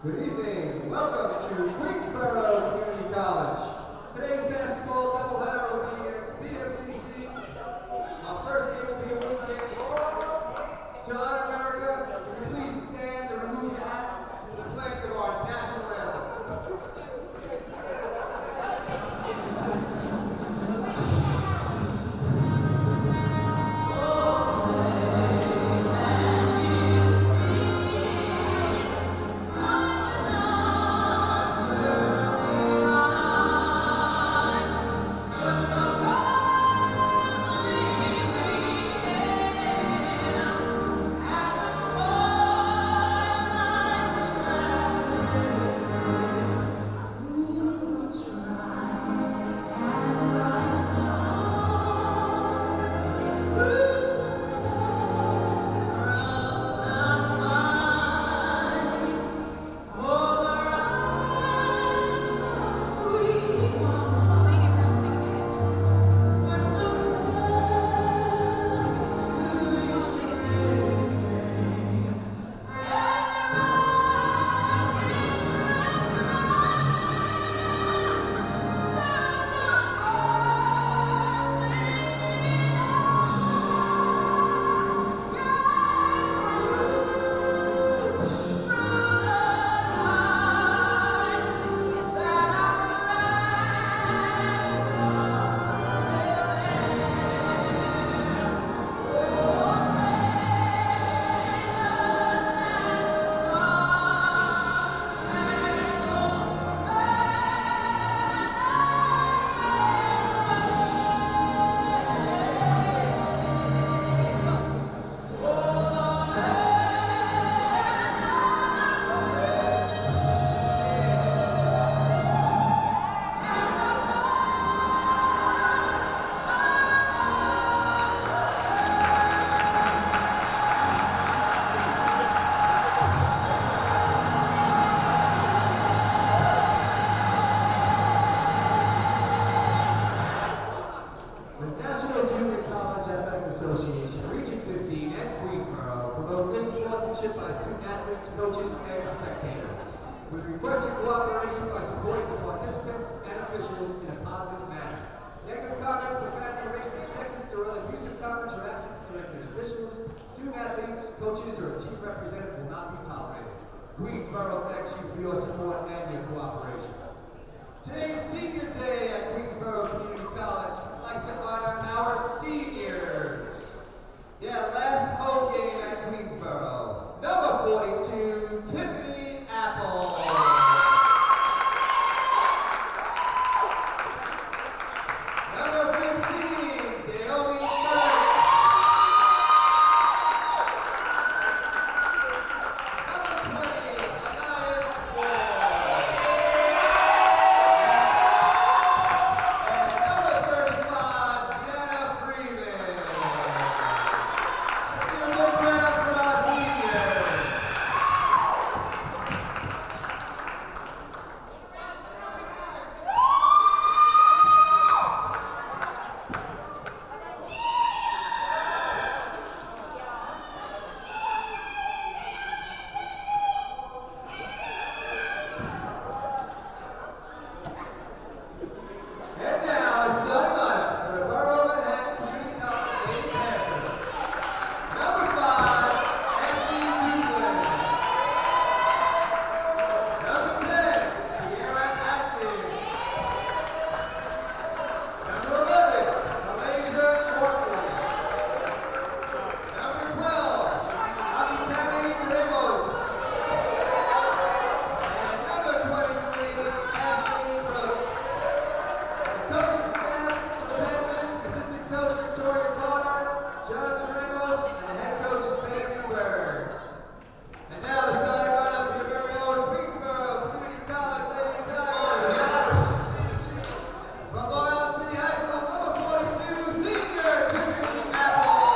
Good evening. Welcome to Queensborough Community College. Today's basketball doubleheader will be against BMCC. Our first game will be a women's game. To honor America, would you please stand and remove your hats for the playing of our national anthem. Association, Region 15 and Queensborough promote good sportsmanship by student athletes, coaches, and spectators. We request your cooperation by supporting the participants and officials in a positive manner. Negative comments, profanity, racist, sexist, or other abusive comments or actions directed at officials, student athletes, coaches, or a team representative will not be tolerated. Queensborough thanks you for your support and your cooperation. Today's senior day at Queensborough Community College. I'd like to honor our seniors. Yeah, last home game at Queensborough. Number 42, Tiffany Apple. Number 15, Naomi Burke. Number 20, Anais Ward. And number 35, Deanna Freeman. Let's do a little round for our seniors. And now, starting lineup for the Borough of Manhattan Community College Lady Panthers. Number 5, Ashley Duplin. Number 10, Kiera Atkins. Number 11, Malaysia Wortley. Number 12, Abikami Ramos. And number 23, Ashley Brooks. The coaching staff for the Panthers, assistant coach Victoria Carter, Jonathan Ramos, and the head coach is Ben Newberg. And now the starting lineup for your very own Queensborough Community College Lady Tigers. From Long Island City High School, number 42, senior Tiffany Apple.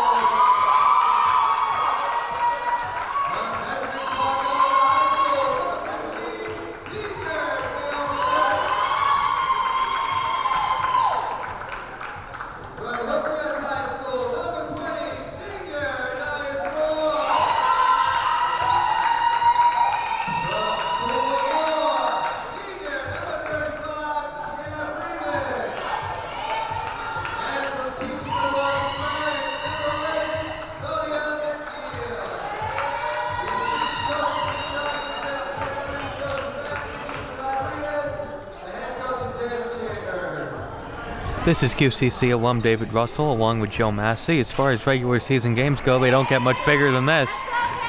From Benjamin Parker High School, number 15, senior Naomi Burke. From Hillcrest High School, number 20, senior Anais Ward. From School This is QCC alum David Russell along with Joe Massey. As far as regular season games go, they don't get much bigger than this.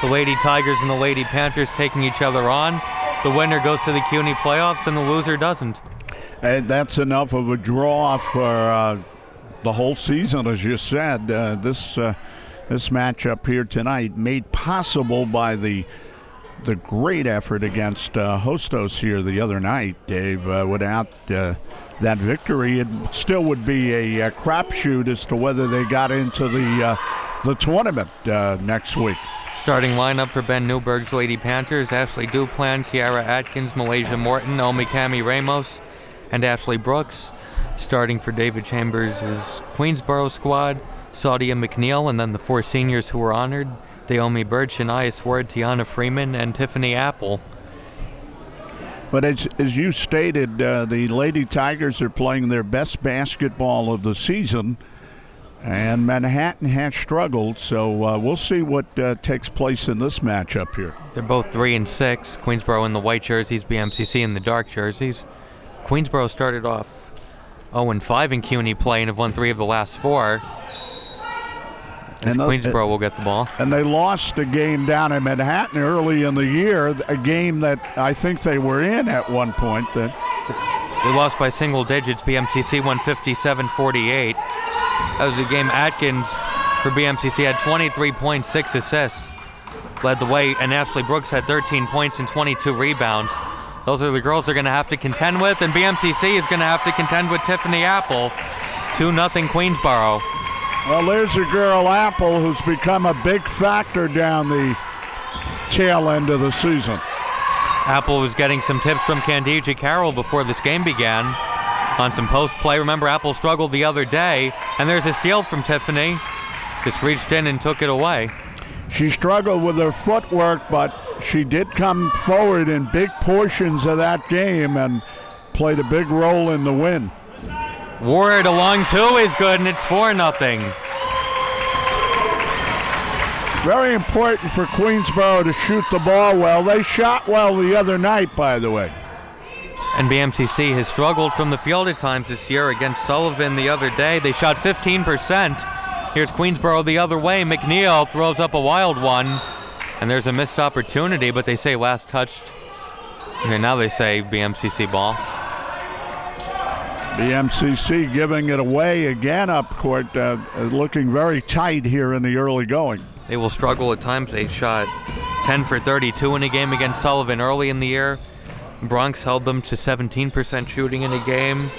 The Lady Tigers and the Lady Panthers taking each other on. The winner goes to the CUNY playoffs and the loser doesn't. And that's enough of a draw for the whole season, as you said. This matchup here tonight made possible by the great effort against Hostos here the other night, Dave. Without that victory, it still would be a crapshoot as to whether they got into the tournament next week. Starting lineup for Ben Newberg's Lady Panthers: Ashley Duplan, Kiara Atkins, Malaysia Morton, Omi Cami Ramos, and Ashley Brooks. Starting for David Chambers' Queensboro squad: Saudia McNeil, and then the 4 seniors who were honored: Naomi Birch, Shania Sword, Tiana Freeman, and Tiffany Apple. But as you stated, the Lady Tigers are playing their best basketball of the season, and Manhattan has struggled, so we'll see what takes place in this matchup here. They're both 3-6, Queensboro in the white jerseys, BMCC in the dark jerseys. Queensboro started off 0-5 in CUNY play and have won 3 of the last 4. Queensboro will get the ball. And they lost a game down in Manhattan early in the year, a game that I think they were in at one point. They lost by single digits. BMCC won 57-48. That was a game Atkins for BMCC had 23 points, 6 assists. Led the way, and Ashley Brooks had 13 points and 22 rebounds. Those are the girls they're going to have to contend with, and BMCC is going to have to contend with Tiffany Apple. 2-0 Queensboro. Well, there's a girl, Apple, who's become a big factor down the tail end of the season. Apple was getting some tips from Candija Carroll before this game began on some post play. Remember, Apple struggled the other day, and there's a steal from Tiffany. Just reached in and took it away. She struggled with her footwork, but she did come forward in big portions of that game and played a big role in the win. Ward along 2 is good, and it's 4-0. Very important for Queensboro to shoot the ball well. They shot well the other night, by the way. And BMCC has struggled from the field at times this year. Against Sullivan the other day, they shot 15%. Here's Queensboro the other way. McNeil throws up a wild one, and there's a missed opportunity, but they say last touched. And now they say BMCC ball. BMCC giving it away again up court, looking very tight here in the early going. They will struggle at times. They shot 10 for 32 in a game against Sullivan early in the year. Bronx held them to 17% shooting in a game.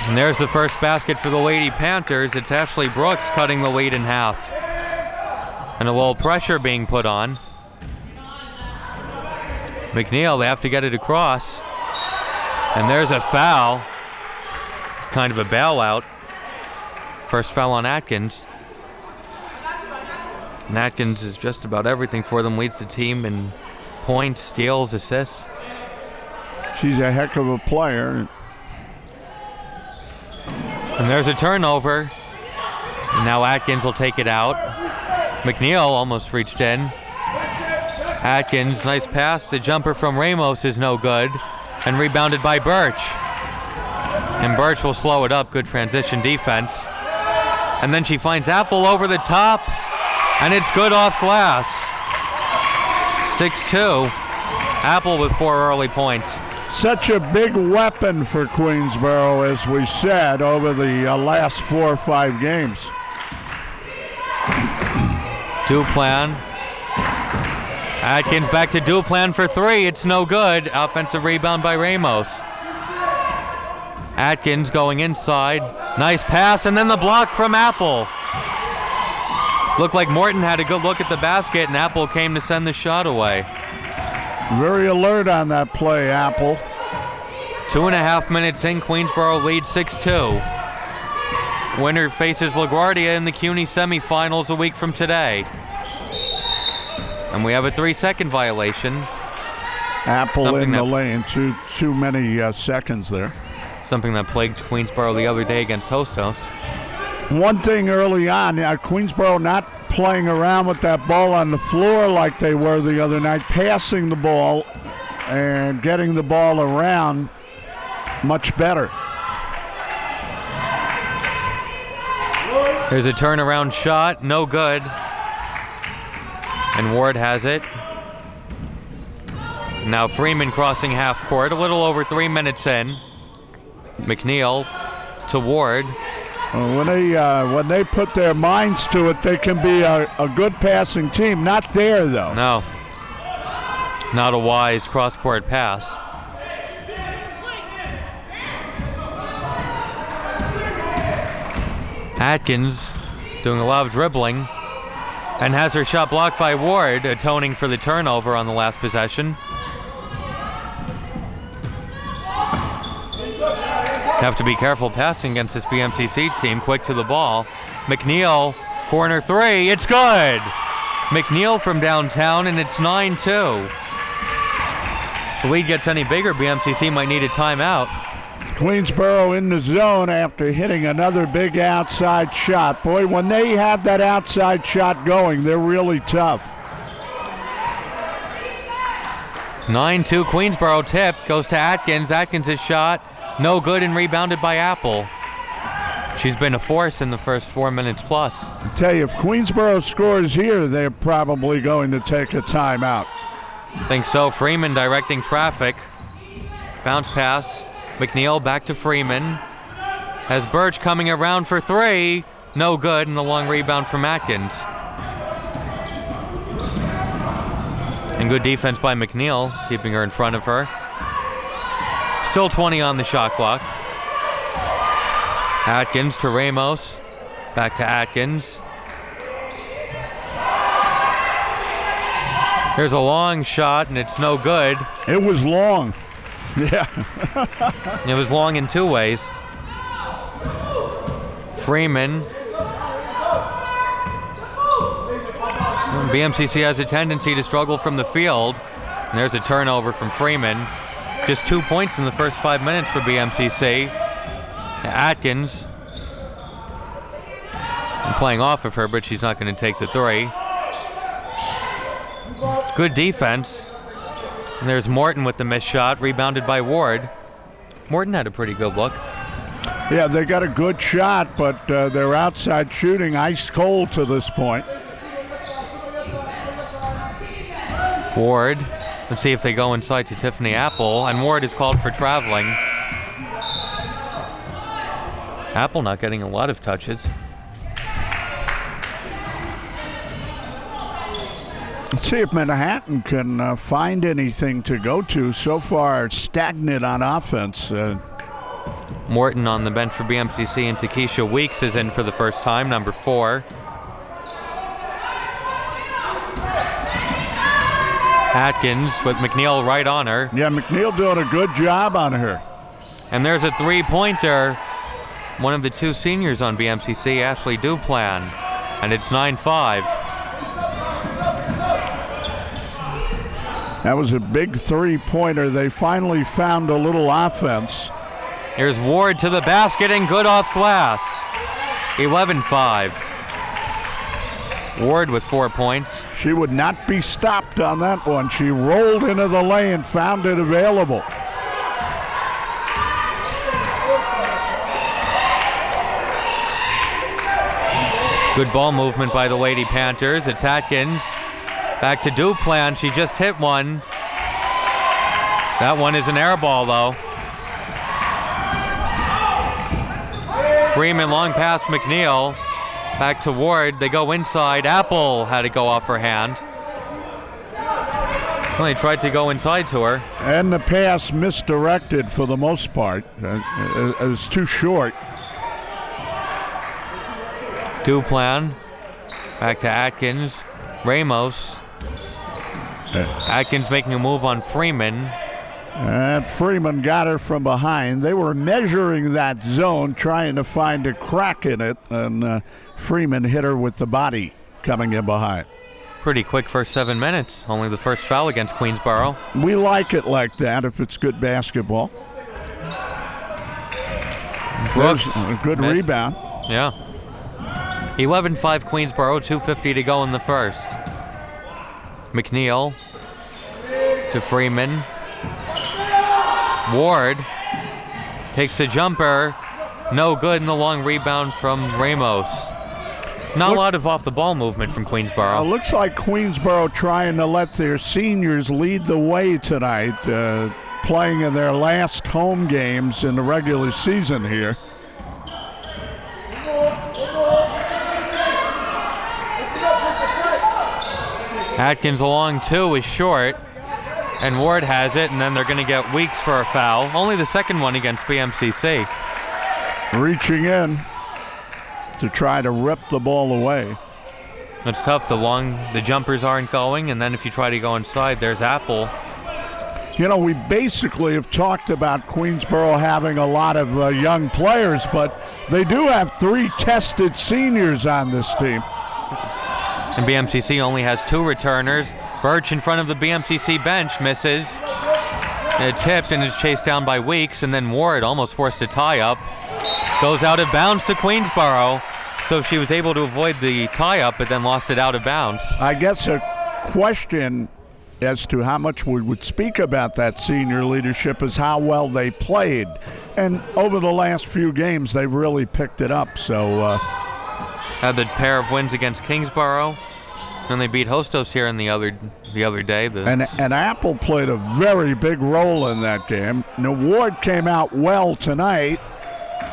And there's the first basket for the Lady Panthers. It's Ashley Brooks cutting the lead in half. And a little pressure being put on. McNeil, they have to get it across. And there's a foul. Kind of a bailout. First foul on Atkins. And Atkins is just about everything for them. Leads the team in points, steals, assists. She's a heck of a player. And there's a turnover. And now Atkins will take it out. McNeil almost reached in. Atkins, nice pass. The jumper from Ramos is no good. And rebounded by Birch. And Birch will slow it up. Good transition defense. And then she finds Apple over the top. And it's good off glass. 6-2. Apple with 4 early points. Such a big weapon for Queensboro, as we said, over the last 4 or 5 games. Duplan. Atkins back to Duplan for 3. It's no good. Offensive rebound by Ramos. Atkins going inside. Nice pass, and then the block from Apple. Looked like Morton had a good look at the basket, and Apple came to send the shot away. Very alert on that play, Apple. 2.5 minutes in, Queensboro leads 6-2. Winner faces LaGuardia in the CUNY semifinals a week from today. And we have a 3-second violation. Apple in the lane, too many seconds there. Something that plagued Queensboro the other day against Hostos. One thing early on, Queensboro not playing around with that ball on the floor like they were the other night, passing the ball and getting the ball around much better. There's a turnaround shot, no good. And Ward has it. Now Freeman crossing half court, a little over 3 minutes in. McNeil to Ward. When they put their minds to it, they can be a good passing team. Not there, though. No. Not a wise cross-court pass. Atkins doing a lot of dribbling and has her shot blocked by Ward, atoning for the turnover on the last possession. Have to be careful passing against this BMCC team. Quick to the ball. McNeil, corner three. It's good. McNeil from downtown, and it's 9-2. If the lead gets any bigger, BMCC might need a timeout. Queensboro in the zone after hitting another big outside shot. Boy, when they have that outside shot going, they're really tough. 9-2 Queensboro tip goes to Atkins. Atkins' shot no good and rebounded by Apple. She's been a force in the first 4 minutes plus. I tell you, if Queensboro scores here, they're probably going to take a timeout. Think so. Freeman directing traffic. Bounce pass. McNeil back to Freeman. Has Birch coming around for three. No good, and the long rebound from Atkins. And good defense by McNeil, keeping her in front of her. Still 20 on the shot clock. Atkins to Ramos. Back to Atkins. Here's a long shot, and it's no good. It was long. Yeah. It was long in two ways. Freeman. BMCC has a tendency to struggle from the field. And there's a turnover from Freeman. Just 2 points in the first 5 minutes for BMCC. Atkins. I'm playing off of her, but she's not going to take the three. Good defense. And there's Morton with the missed shot, rebounded by Ward. Morton had a pretty good look. Yeah, they got a good shot, but their outside shooting ice cold to this point. Ward. Let's see if they go inside to Tiffany Apple. And Ward is called for traveling. Apple not getting a lot of touches. Let's see if Manhattan can find anything to go to. So far, stagnant on offense. Morton on the bench for BMCC, and Takesha Weeks is in for the first time, number 4. Atkins with McNeil right on her. Yeah, McNeil doing a good job on her. And there's a three-pointer. One of the two seniors on BMCC, Ashley Duplan. And it's 9-5. That was a big three-pointer. They finally found a little offense. Here's Ward to the basket and good off glass. 11-5. Ward with 4 points. She would not be stopped on that one. She rolled into the lane, found it available. Good ball movement by the Lady Panthers. It's Atkins. Back to Duplan. She just hit one. That one is an air ball, though. Freeman long pass McNeil. Back to Ward. They go inside. Apple had to go off her hand. Well, they tried to go inside to her. And the pass misdirected for the most part. It was too short. Duplan. Back to Atkins. Ramos. Atkins making a move on Freeman. And Freeman got her from behind. They were measuring that zone, trying to find a crack in it, and Freeman hit her with the body coming in behind. Pretty quick first 7 minutes. Only the first foul against Queensboro. We like it like that if it's good basketball. Brooks. There's a good rebound. Yeah. 11-5 Queensboro, 2:50 to go in the first. McNeil to Freeman. Ward Takes the jumper. No good, and the long rebound from Ramos. Not a lot of off-the-ball movement from Queensboro. Looks like Queensboro trying to let their seniors lead the way tonight, playing in their last home games in the regular season here. Atkins along two is short, and Ward has it, and then they're going to get Weeks for a foul. Only the second one against BMCC. Reaching in to try to rip the ball away. It's tough. The jumpers aren't going, and then if you try to go inside, there's Apple. You know, we basically have talked about Queensboro having a lot of young players, but they do have 3 tested seniors on this team. And BMCC only has 2 returners. Birch in front of the BMCC bench misses. Tipped and is chased down by Weeks, and then Ward almost forced a tie-up. Goes out of bounds to Queensboro. So she was able to avoid the tie-up, but then lost it out of bounds. I guess a question as to how much we would speak about that senior leadership is how well they played. And over the last few games, they've really picked it up. So had the pair of wins against Kingsborough, and they beat Hostos here in the other day. And Apple played a very big role in that game. Now, Ward came out well tonight.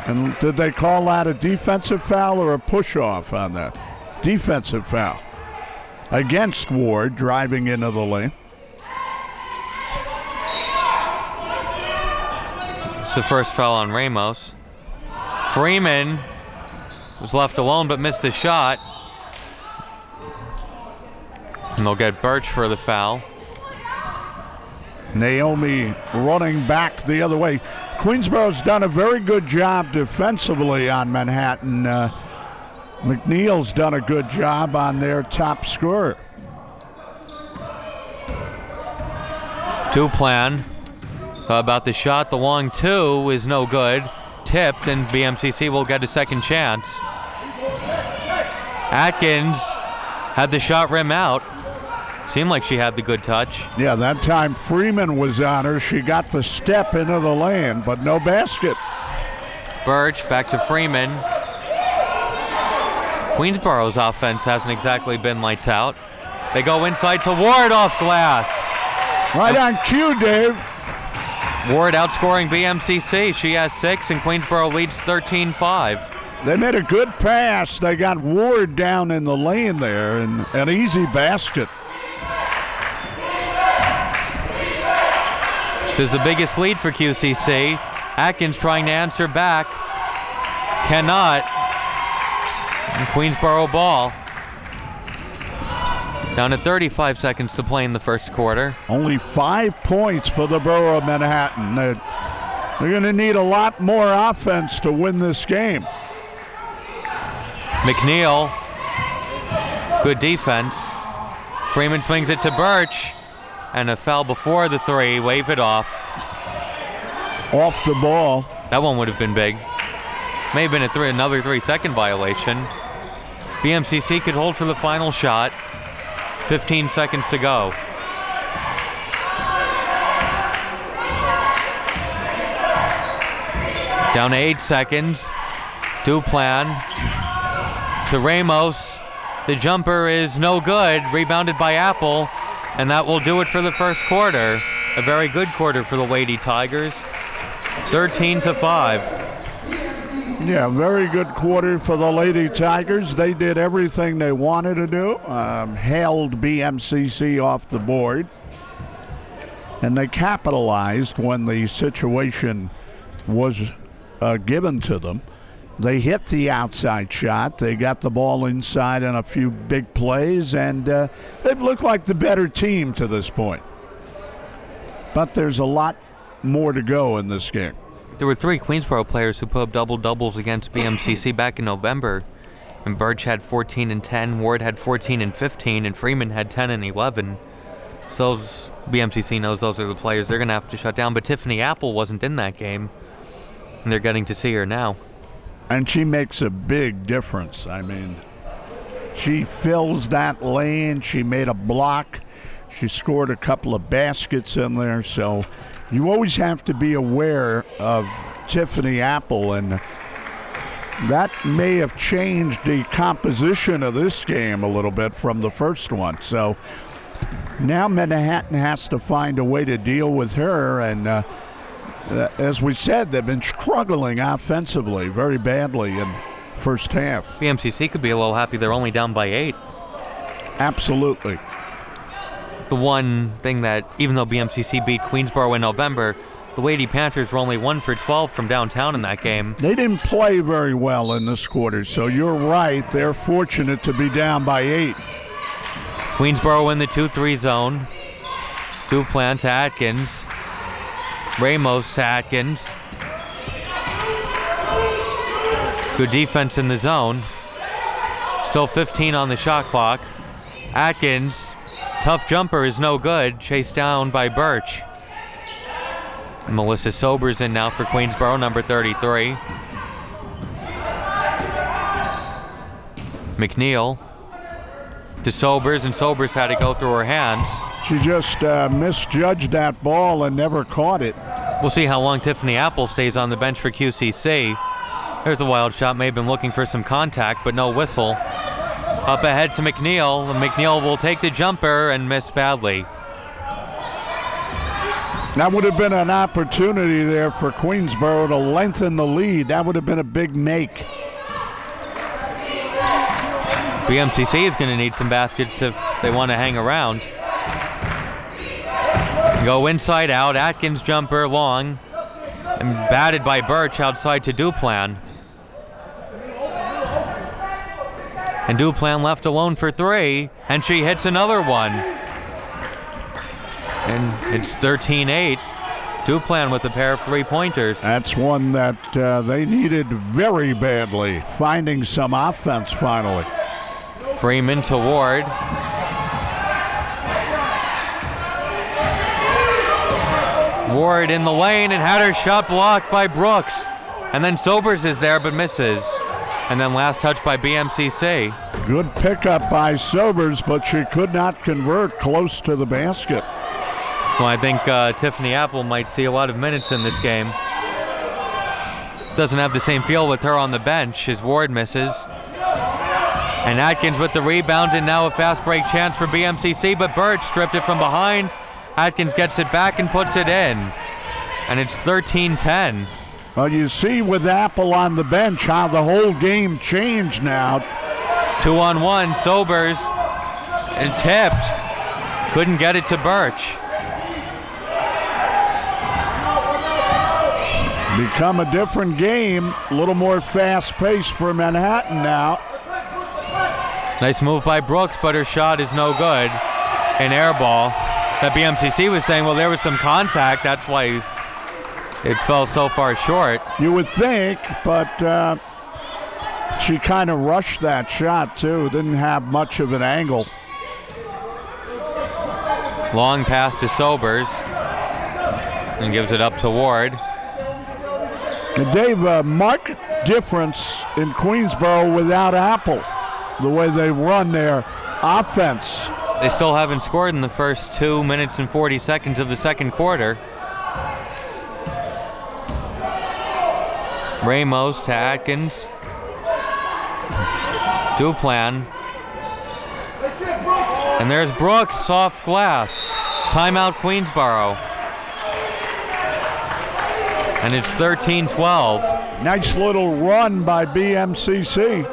And did they call that a defensive foul or a push-off on that? Defensive foul against Ward, driving into the lane. It's the first foul on Ramos. Freeman was left alone but missed the shot. And they'll get Birch for the foul. Naomi running back the other way. Queensboro's done a very good job defensively on Manhattan. McNeil's done a good job on their top scorer. Duplan about the shot. The long two is no good. Tipped, and BMCC will get a second chance. Atkins had the shot rim out. Seemed like she had the good touch. Yeah, that time Freeman was on her. She got the step into the lane, but no basket. Birch back to Freeman. Queensboro's offense hasn't exactly been lights out. They go inside to Ward off glass. Right on cue, Dave. Ward outscoring BMCC. She has 6, and Queensboro leads 13-5. They made a good pass. They got Ward down in the lane there, and an easy basket. This is the biggest lead for QCC. Atkins trying to answer back. Cannot. And Queensboro ball. Down to 35 seconds to play in the first quarter. Only 5 points for the Borough of Manhattan. They're going to need a lot more offense to win this game. McNeil. Good defense. Freeman swings it to Birch. And a foul before the 3. Wave it off. Off the ball. That one would have been big. May have been another 3-second violation. BMCC could hold for the final shot. 15 seconds to go. Down to 8 seconds. Duplan to Ramos. The jumper is no good. Rebounded by Apple. And that will do it for the first quarter. A very good quarter for the Lady Tigers. 13-5. Yeah, very good quarter for the Lady Tigers. They did everything they wanted to do. Held BMCC off the board. And they capitalized when the situation was given to them. They hit the outside shot. They got the ball inside on a few big plays, and they've looked like the better team to this point. But there's a lot more to go in this game. There were 3 Queensboro players who put up double-doubles against BMCC back in November. And Birch had 14 and 10, Ward had 14 and 15, and Freeman had 10 and 11. So BMCC knows those are the players they're going to have to shut down. But Tiffany Apple wasn't in that game, and they're getting to see her now. And she makes a big difference. I mean, she fills that lane. She made a block. She scored a couple of baskets in there. So you always have to be aware of Tiffany Apple, and that may have changed the composition of this game a little bit from the first one. So now Manhattan has to find a way to deal with her, and as we said, they've been struggling offensively very badly in first half. BMCC could be a little happy they're only down by 8. Absolutely. The one thing that, even though BMCC beat Queensboro in November, the Lady Panthers were only 1 for 12 from downtown in that game. They didn't play very well in this quarter, so you're right. They're fortunate to be down by 8. Queensboro in the 2-3 zone. Duplan to Atkins. Ramos to Atkins. Good defense in the zone. Still 15 on the shot clock. Atkins, tough jumper is no good. Chased down by Birch. Melissa Sobers in now for Queensboro, number 33. McNeil to Sobers, and Sobers had to go through her hands. She just misjudged that ball and never caught it. We'll see how long Tiffany Apple stays on the bench for QCC. There's a wild shot, may have been looking for some contact, but no whistle. Up ahead to McNeil, and McNeil will take the jumper and miss badly. That would have been an opportunity there for Queensboro to lengthen the lead. That would have been a big make. BMCC is going to need some baskets if they want to hang around. Go inside out, Atkins jumper long, and batted by Birch outside to Duplan. And Duplan left alone for 3, and she hits another one. And it's 13-8. Duplan with a pair of 3-pointers. That's one that they needed very badly, finding some offense finally. Freeman to Ward. Ward in the lane and had her shot blocked by Brooks. And then Sobers is there but misses. And then last touch by BMCC. Good pickup by Sobers, but she could not convert close to the basket. So I think Tiffany Apple might see a lot of minutes in this game. Doesn't have the same feel with her on the bench as Ward misses. And Atkins with the rebound, and now a fast break chance for BMCC, but Birch stripped it from behind. Atkins gets it back and puts it in. And it's 13-10. Well, you see with Apple on the bench how the whole game changed now. 2-on-1, Sobers, and tipped. Couldn't get it to Birch. Become a different game, a little more fast-paced for Manhattan now. Nice move by Brooks, but her shot is no good. An air ball. That BMCC was saying, well, there was some contact, that's why it fell so far short. You would think, but she kind of rushed that shot, too. Didn't have much of an angle. Long pass to Sobers. And gives it up to Ward. And Dave, a marked difference in Queensboro without Apple, the way they run their offense. They still haven't scored in the first 2 minutes and 40 seconds of the second quarter. Ramos to Atkins. Duplan. And there's Brooks, soft glass. Timeout Queensboro. And it's 13-12. Nice little run by BMCC.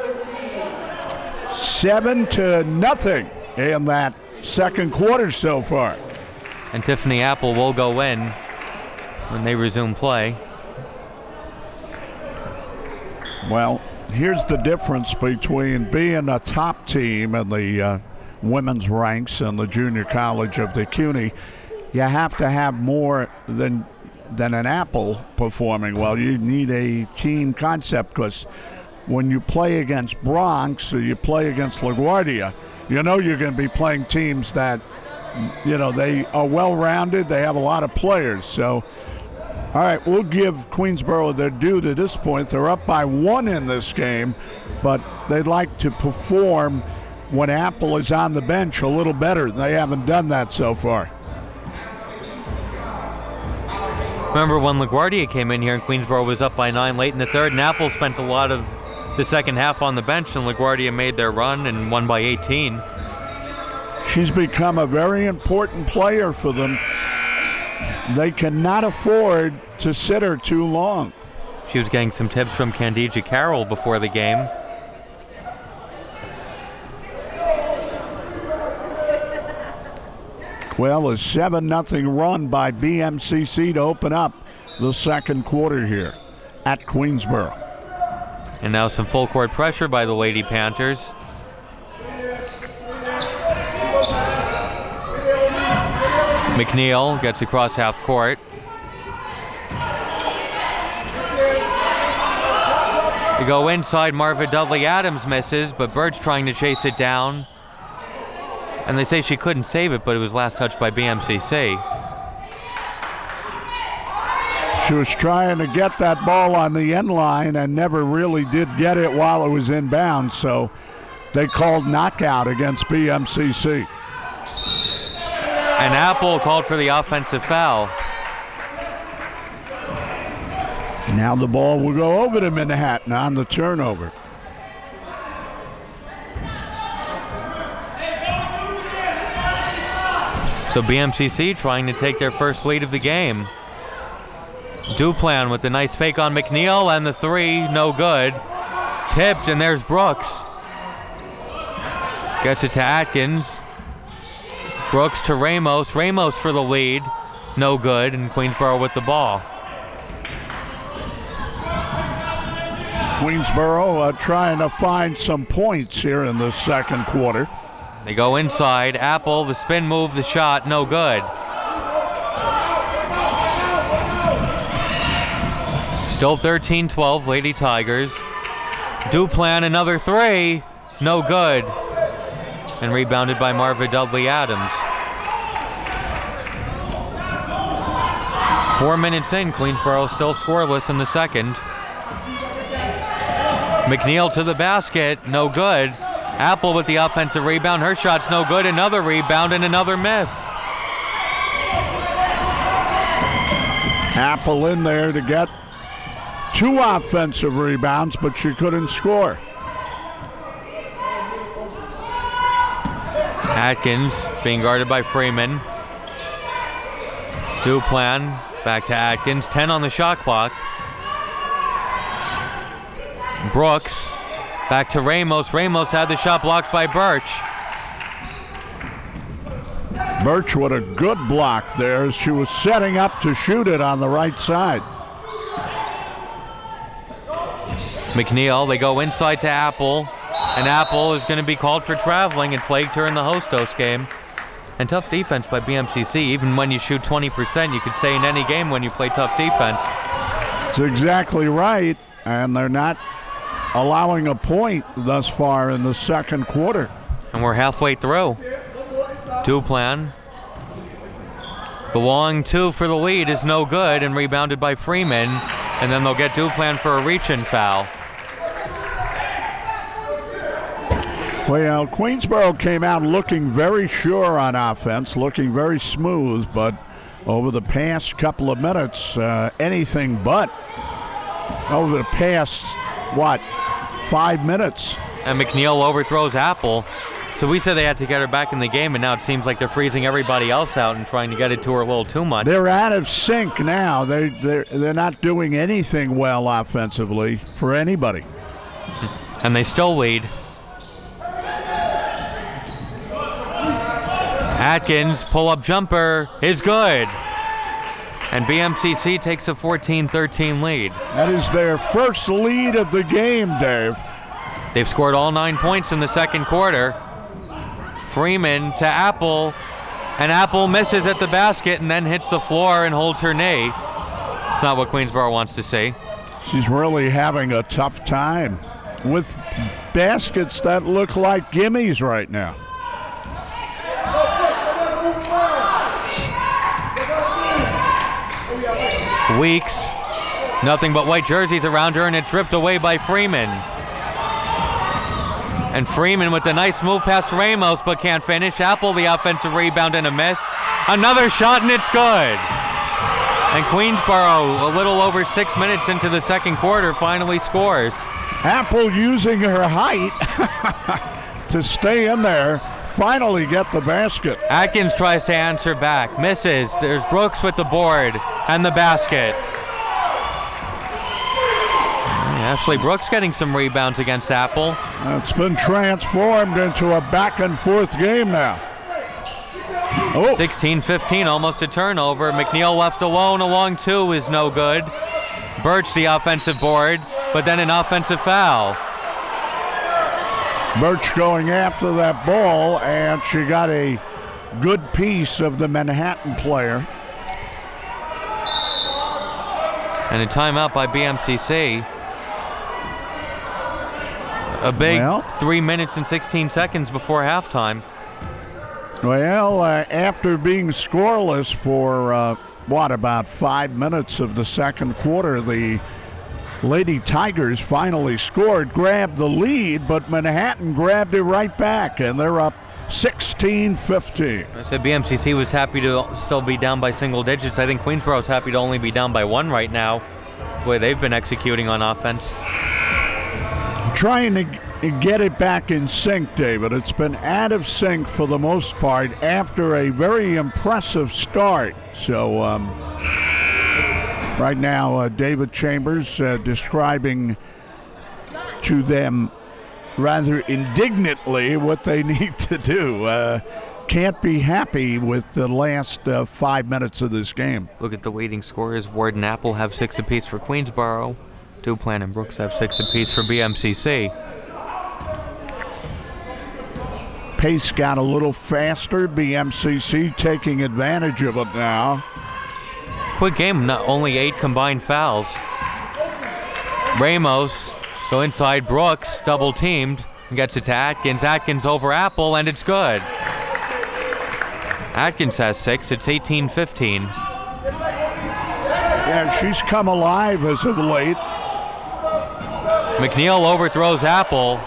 7-0 in that second quarter so far. And Tiffany Apple will go in when they resume play. Well, here's the difference between being a top team in the women's ranks in the junior college of the CUNY. You have to have more than an Apple performing well. You need a team concept, because when you play against Bronx or you play against LaGuardia, you know you're going to be playing teams that, you know, they are well-rounded. They have a lot of players. So, all right, we'll give Queensboro their due to this point. They're up by 1 in this game, but they'd like to perform when Apple is on the bench a little better. They haven't done that so far. Remember when LaGuardia came in here and Queensboro was up by 9 late in the third, and Apple spent a lot of the second half on the bench, and LaGuardia made their run and won by 18. She's become a very important player for them. They cannot afford to sit her too long. She was getting some tips from Candija Carroll before the game. Well, a 7-0 run by BMCC to open up the second quarter here at Queensboro. And now some full court pressure by the Lady Panthers. McNeil gets across half court. They go inside, Marva Dudley-Adams misses, but Birch trying to chase it down. And they say she couldn't save it, but it was last touched by BMCC. She was trying to get that ball on the end line and never really did get it while it was inbound, so they called knockout against BMCC. And Apple called for the offensive foul. Now the ball will go over to Manhattan on the turnover. So BMCC trying to take their first lead of the game. Duplan with the nice fake on McNeil, and the three, no good. Tipped, and there's Brooks. Gets it to Atkins. Brooks to Ramos. Ramos for the lead. No good, and Queensboro with the ball. Queensboro trying to find some points here in the second quarter. They go inside. Apple, the spin move, the shot, no good. Still 13-12, Lady Tigers. Duplan, another three, no good. And rebounded by Marva Dudley-Adams. 4 minutes in, Queensboro still scoreless in the second. McNeil to the basket, no good. Apple with the offensive rebound, her shot's no good. Another rebound and another miss. Apple in there to get 2 offensive rebounds, but she couldn't score. Atkins being guarded by Freeman. Duplan back to Atkins. 10 on the shot clock. Brooks back to Ramos. Ramos had the shot blocked by Birch. Birch with a good block there as she was setting up to shoot it on the right side. McNeil, they go inside to Apple. And Apple is going to be called for traveling. It plagued her in the Hostos game. And tough defense by BMCC. Even when you shoot 20%, you could stay in any game when you play tough defense. That's exactly right. And they're not allowing a point thus far in the second quarter. And we're halfway through. Duplan. The long two for the lead is no good and rebounded by Freeman. And then they'll get Duplan for a reach-in foul. Well, Queensboro came out looking very sure on offense, looking very smooth, but over the past couple of minutes, anything but. Over the past, 5 minutes? And McNeil overthrows Apple. So we said they had to get her back in the game, and now it seems like they're freezing everybody else out and trying to get it to her a little too much. They're out of sync now. They're not doing anything well offensively for anybody. And they still lead. Atkins, pull-up jumper is good. And BMCC takes a 14-13 lead. That is their first lead of the game, Dave. They've scored all 9 points in the second quarter. Freeman to Apple, and Apple misses at the basket and then hits the floor and holds her knee. It's not what Queensboro wants to see. She's really having a tough time with baskets that look like gimmies right now. Weeks, nothing but white jerseys around her, and it's ripped away by Freeman. And Freeman with the nice move past Ramos, but can't finish. Apple the offensive rebound and a miss. Another shot, and it's good. And Queensboro, a little over 6 minutes into the second quarter, finally scores. Apple using her height to stay in there, finally get the basket. Atkins tries to answer back, misses. There's Brooks with the board and the basket. Ashley Brooks getting some rebounds against Apple. It's been transformed into a back and forth game now. Oh. 16-15, almost a turnover. McNeil left alone along two is no good. Birch the offensive board, but then an offensive foul. Birch going after that ball, and she got a good piece of the Manhattan player. And a timeout by BMCC. A big 3 minutes and 16 seconds before halftime. Well, after being scoreless for, about 5 minutes of the second quarter, the Lady Tigers finally scored, grabbed the lead, but Manhattan grabbed it right back, and they're up 16-15. I said BMCC was happy to still be down by single digits. I think Queensboro's happy to only be down by one right now, the way they've been executing on offense. Trying to get it back in sync, David. It's been out of sync for the most part after a very impressive start. So right now, David Chambers describing to them rather indignantly what they need to do. Can't be happy with the last 5 minutes of this game. Look at the leading scorers. Ward and Apple have 6 apiece for Queensboro. Duplan and Brooks have 6 apiece for BMCC. Pace got a little faster. BMCC taking advantage of it now. Quick game, not only 8 combined fouls. Ramos go inside Brooks, double teamed, and gets it to Atkins. Atkins over Apple, and it's good. Atkins has 6, it's 18-15. Yeah, she's come alive as of late. McNeil overthrows Apple.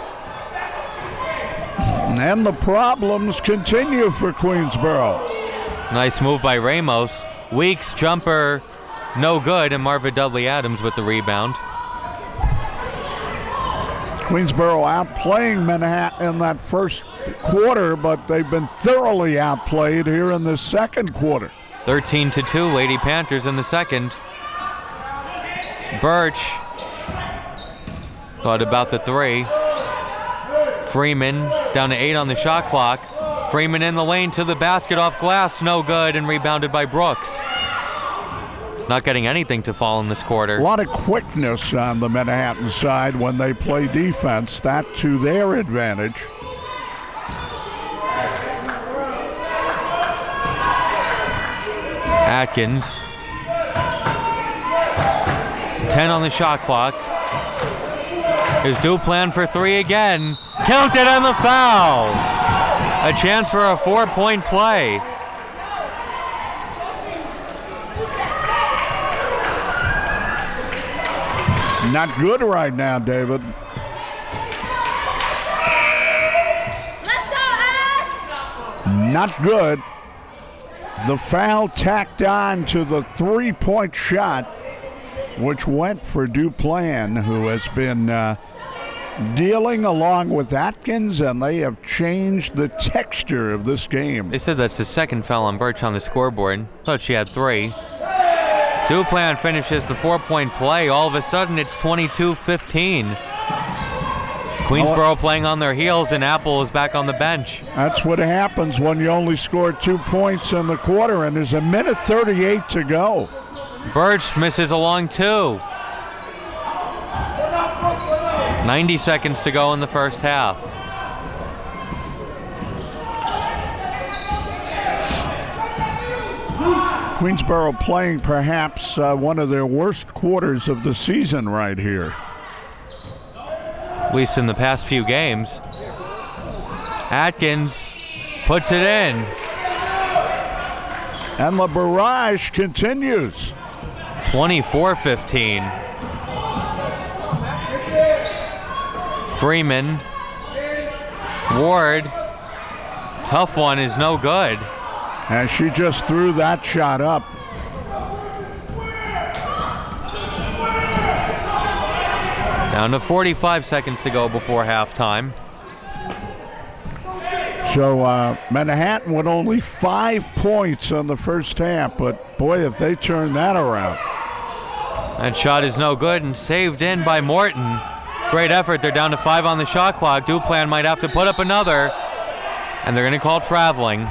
And the problems continue for Queensboro. Nice move by Ramos. Weeks jumper, no good, and Marva Dudley Adams with the rebound. Queensboro outplaying Manhattan in that first quarter, but they've been thoroughly outplayed here in the second quarter. 13-2, Lady Panthers in the second. Birch thought about the 3. Freeman down to 8 on the shot clock. Freeman in the lane to the basket off glass, no good, and rebounded by Brooks. Not getting anything to fall in this quarter. A lot of quickness on the Manhattan side when they play defense. That to their advantage. Atkins. 10 on the shot clock. Here's Duplan for 3 again. Counted on the foul. A chance for a 4-point play. Not good right now, David. Let's go, Ash! Not good. The foul tacked on to the 3-point shot, which went for Duplan, who has been dealing along with Atkins, and they have changed the texture of this game. They said that's the second foul on Birch on the scoreboard. Thought she had 3. Duplan finishes the 4-point play. All of a sudden, it's 22-15. Queensboro playing on their heels, and Apple is back on the bench. That's what happens when you only score 2 points in the quarter, and there's 1:38 to go. Birch misses a long 2. 90 seconds to go in the first half. Queensboro playing perhaps one of their worst quarters of the season right here. At least in the past few games. Atkins puts it in. And the barrage continues. 24-15. Freeman. Ward. Tough one is no good. And she just threw that shot up. Down to 45 seconds to go before halftime. So Manhattan with only 5 points in the first half, but boy, if they turn that around. That shot is no good and saved in by Morton. Great effort. They're down to 5 on the shot clock. Duplan might have to put up another, and they're going to call traveling.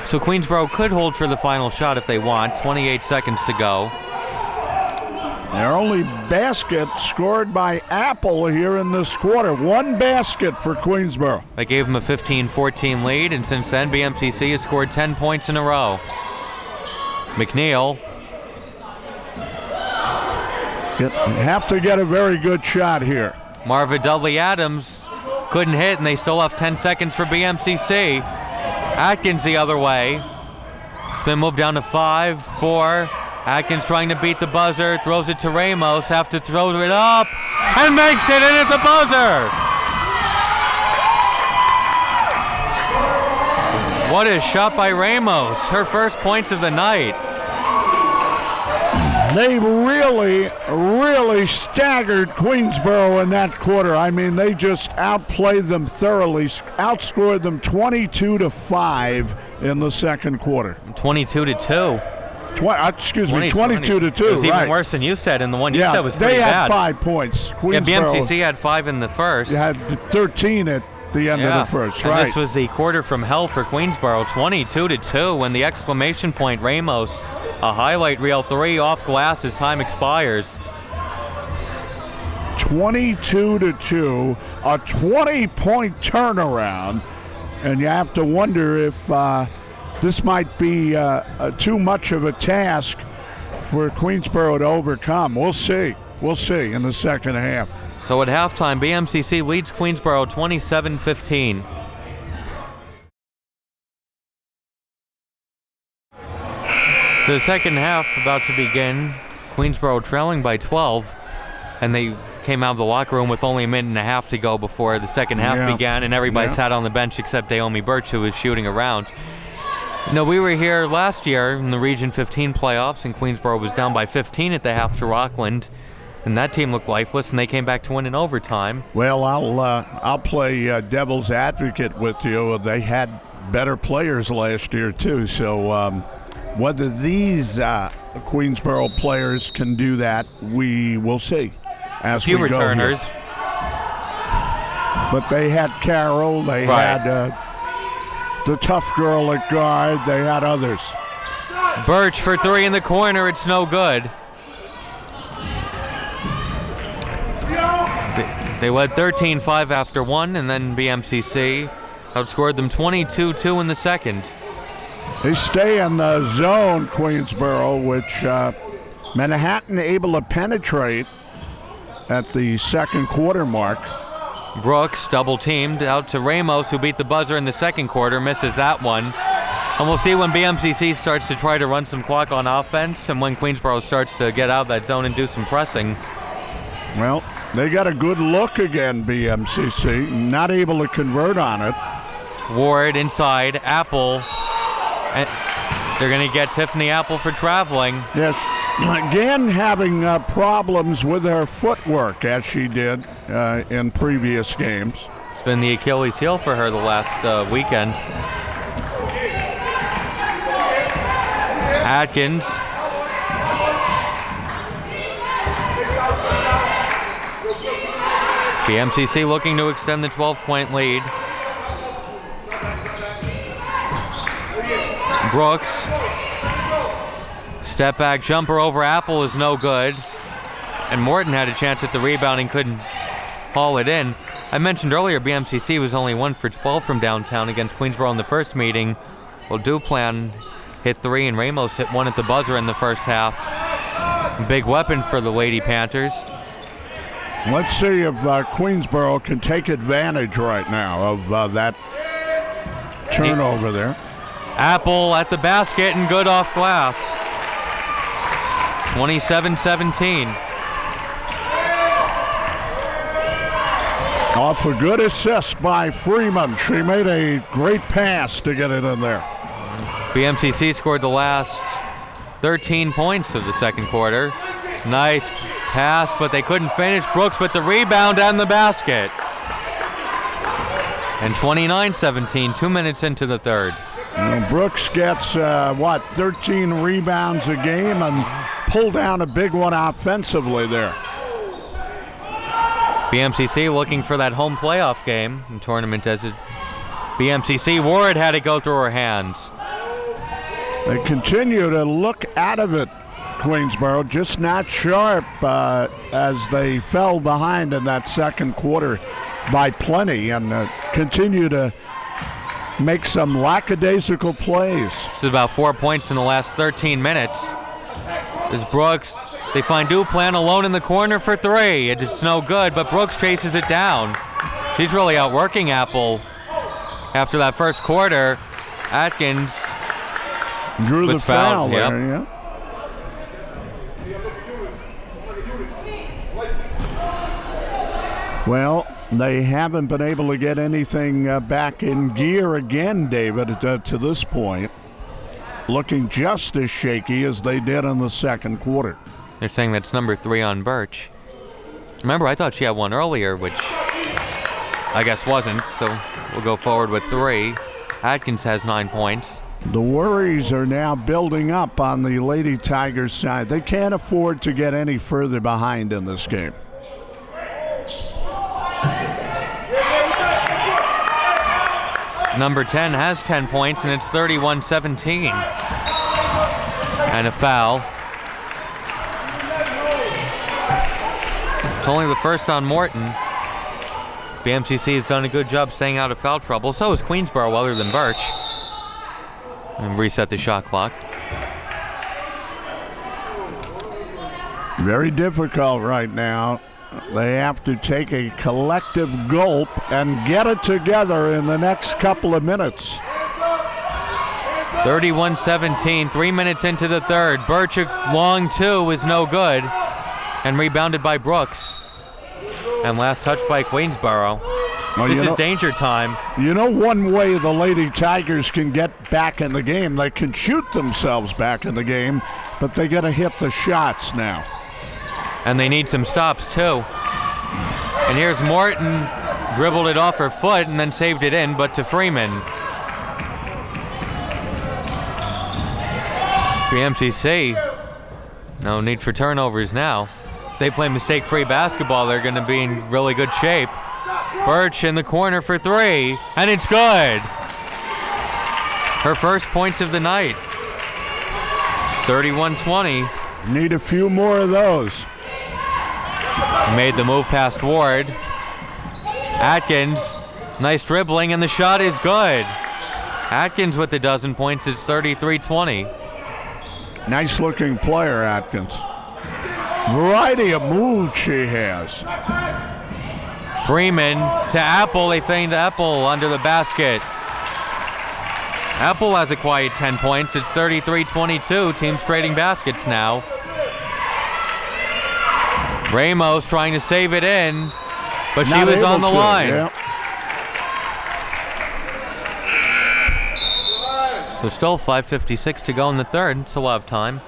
So Queensboro could hold for the final shot if they want. 28 seconds to go. Their only basket scored by Apple here in this quarter. 1 basket for Queensboro. They gave them a 15-14 lead, and since then, BMCC has scored 10 points in a row. McNeil. Have to get a very good shot here. Marva Dudley-Adams couldn't hit, and they still have 10 seconds for BMCC. Atkins the other way. It's been moved down to 5, 4. Atkins trying to beat the buzzer, throws it to Ramos, have to throw it up, and makes it in at the buzzer! What a shot by Ramos, her first points of the night. They really staggered Queensboro in that quarter. I mean, they just outplayed them thoroughly, outscored them 22-5 in the second quarter. 22-2. 22-2. It was even right. worse than you said, and the one you said was pretty they bad. had 5 points. Yeah, BMCC had 5 in the first. You had 13 at the end of the first, and right? This was the quarter from hell for Queensboro, 22-2, when the exclamation point Ramos, a highlight reel 3 off glass as time expires. 22-2, a 20-point turnaround, and you have to wonder if this might be too much of a task for Queensboro to overcome. We'll see. We'll see in the second half. So at halftime, BMCC leads Queensboro 27-15. So the second half about to begin. Queensboro trailing by 12, and they came out of the locker room with only a minute and a half to go before the second half began, and everybody sat on the bench except Naomi Birch, who was shooting around. You know, we were here last year in the Region 15 playoffs, and Queensboro was down by 15 at the half to Rockland, and that team looked lifeless, and they came back to win in overtime. Well, I'll play devil's advocate with you. They had better players last year too, so whether these Queensboro players can do that, we will see as we go. Few returners. But they had Carroll, they had the tough girl at guard, they had others. Birch for 3 in the corner, it's no good. They led 13-5 after 1, and then BMCC outscored them 22-2 in the second. They stay in the zone, Queensboro, which Manhattan able to penetrate at the second quarter mark. Brooks double-teamed out to Ramos, who beat the buzzer in the second quarter, misses that one. And we'll see when BMCC starts to try to run some clock on offense and when Queensboro starts to get out of that zone and do some pressing. Well, they got a good look again, BMCC. Not able to convert on it. Ward inside, Apple. And they're going to get Tiffany Apple for traveling. Yes, again having problems with her footwork as she did in previous games. It's been the Achilles heel for her the last weekend. Atkins. BMCC looking to extend the 12-point lead. Brooks. Step back jumper over Apple is no good. And Morton had a chance at the rebound and couldn't haul it in. I mentioned earlier BMCC was only 1 for 12 from downtown against Queensboro in the first meeting. Well, Duplan hit 3 and Ramos hit 1 at the buzzer in the first half. Big weapon for the Lady Panthers. Let's see if Queensboro can take advantage right now of that turnover there. Apple at the basket and good off glass. 27-17. Off a good assist by Freeman. She made a great pass to get it in there. BMCC scored the last 13 points of the second quarter. Nice pass, but they couldn't finish. Brooks with the rebound and the basket. And 29-17, 2 minutes into the third. Brooks gets, 13 rebounds a game and pulled down a big one offensively there. BMCC looking for that home playoff game in tournament as it. BMCC Ward had it go through her hands. They continue to look out of it, Queensboro, just not sharp as they fell behind in that second quarter by plenty and continue to make some lackadaisical plays. This is about 4 points in the last 13 minutes. As Brooks, they find Duplan alone in the corner for three. It's no good, but Brooks chases it down. She's really outworking Apple after that first quarter. Atkins drew the was foul fouled, there, yeah. Well, they haven't been able to get anything back in gear again, David, to this point. Looking just as shaky as they did in the second quarter. They're saying that's number 3 on Birch. Remember, I thought she had one earlier, which I guess wasn't, so we'll go forward with 3. Atkins has 9 points. The worries are now building up on the Lady Tigers side. They can't afford to get any further behind in this game. Number 10 has 10 points, and it's 31-17. And a foul. It's only the first on Morton. BMCC has done a good job staying out of foul trouble. So is Queensboro, other than Birch. And reset the shot clock. Very difficult right now. They have to take a collective gulp and get it together in the next couple of minutes. 31-17, 3 minutes into the third. Birch long two is no good. And rebounded by Brooks. And last touch by Queensboro. Well, this is danger time. You know one way the Lady Tigers can get back in the game? They can shoot themselves back in the game, but they got to hit the shots now. And they need some stops, too. And here's Morton, dribbled it off her foot and then saved it in, but to Freeman. BMCC, no need for turnovers now. If they play mistake-free basketball, they're going to be in really good shape. Birch in the corner for 3, and it's good. Her first points of the night. 31-20. Need a few more of those. Made the move past Ward. Atkins, nice dribbling, and the shot is good. Atkins with the dozen points. It's 33-20. Nice looking player, Atkins. Variety of moves she has. Freeman to Apple. They feigned Apple under the basket. Apple has a quiet 10 points. It's 33-22. Teams trading baskets now. Ramos trying to save it in, but she was on the line. Yeah. There's still 5:56 to go in the third, so we'll have time.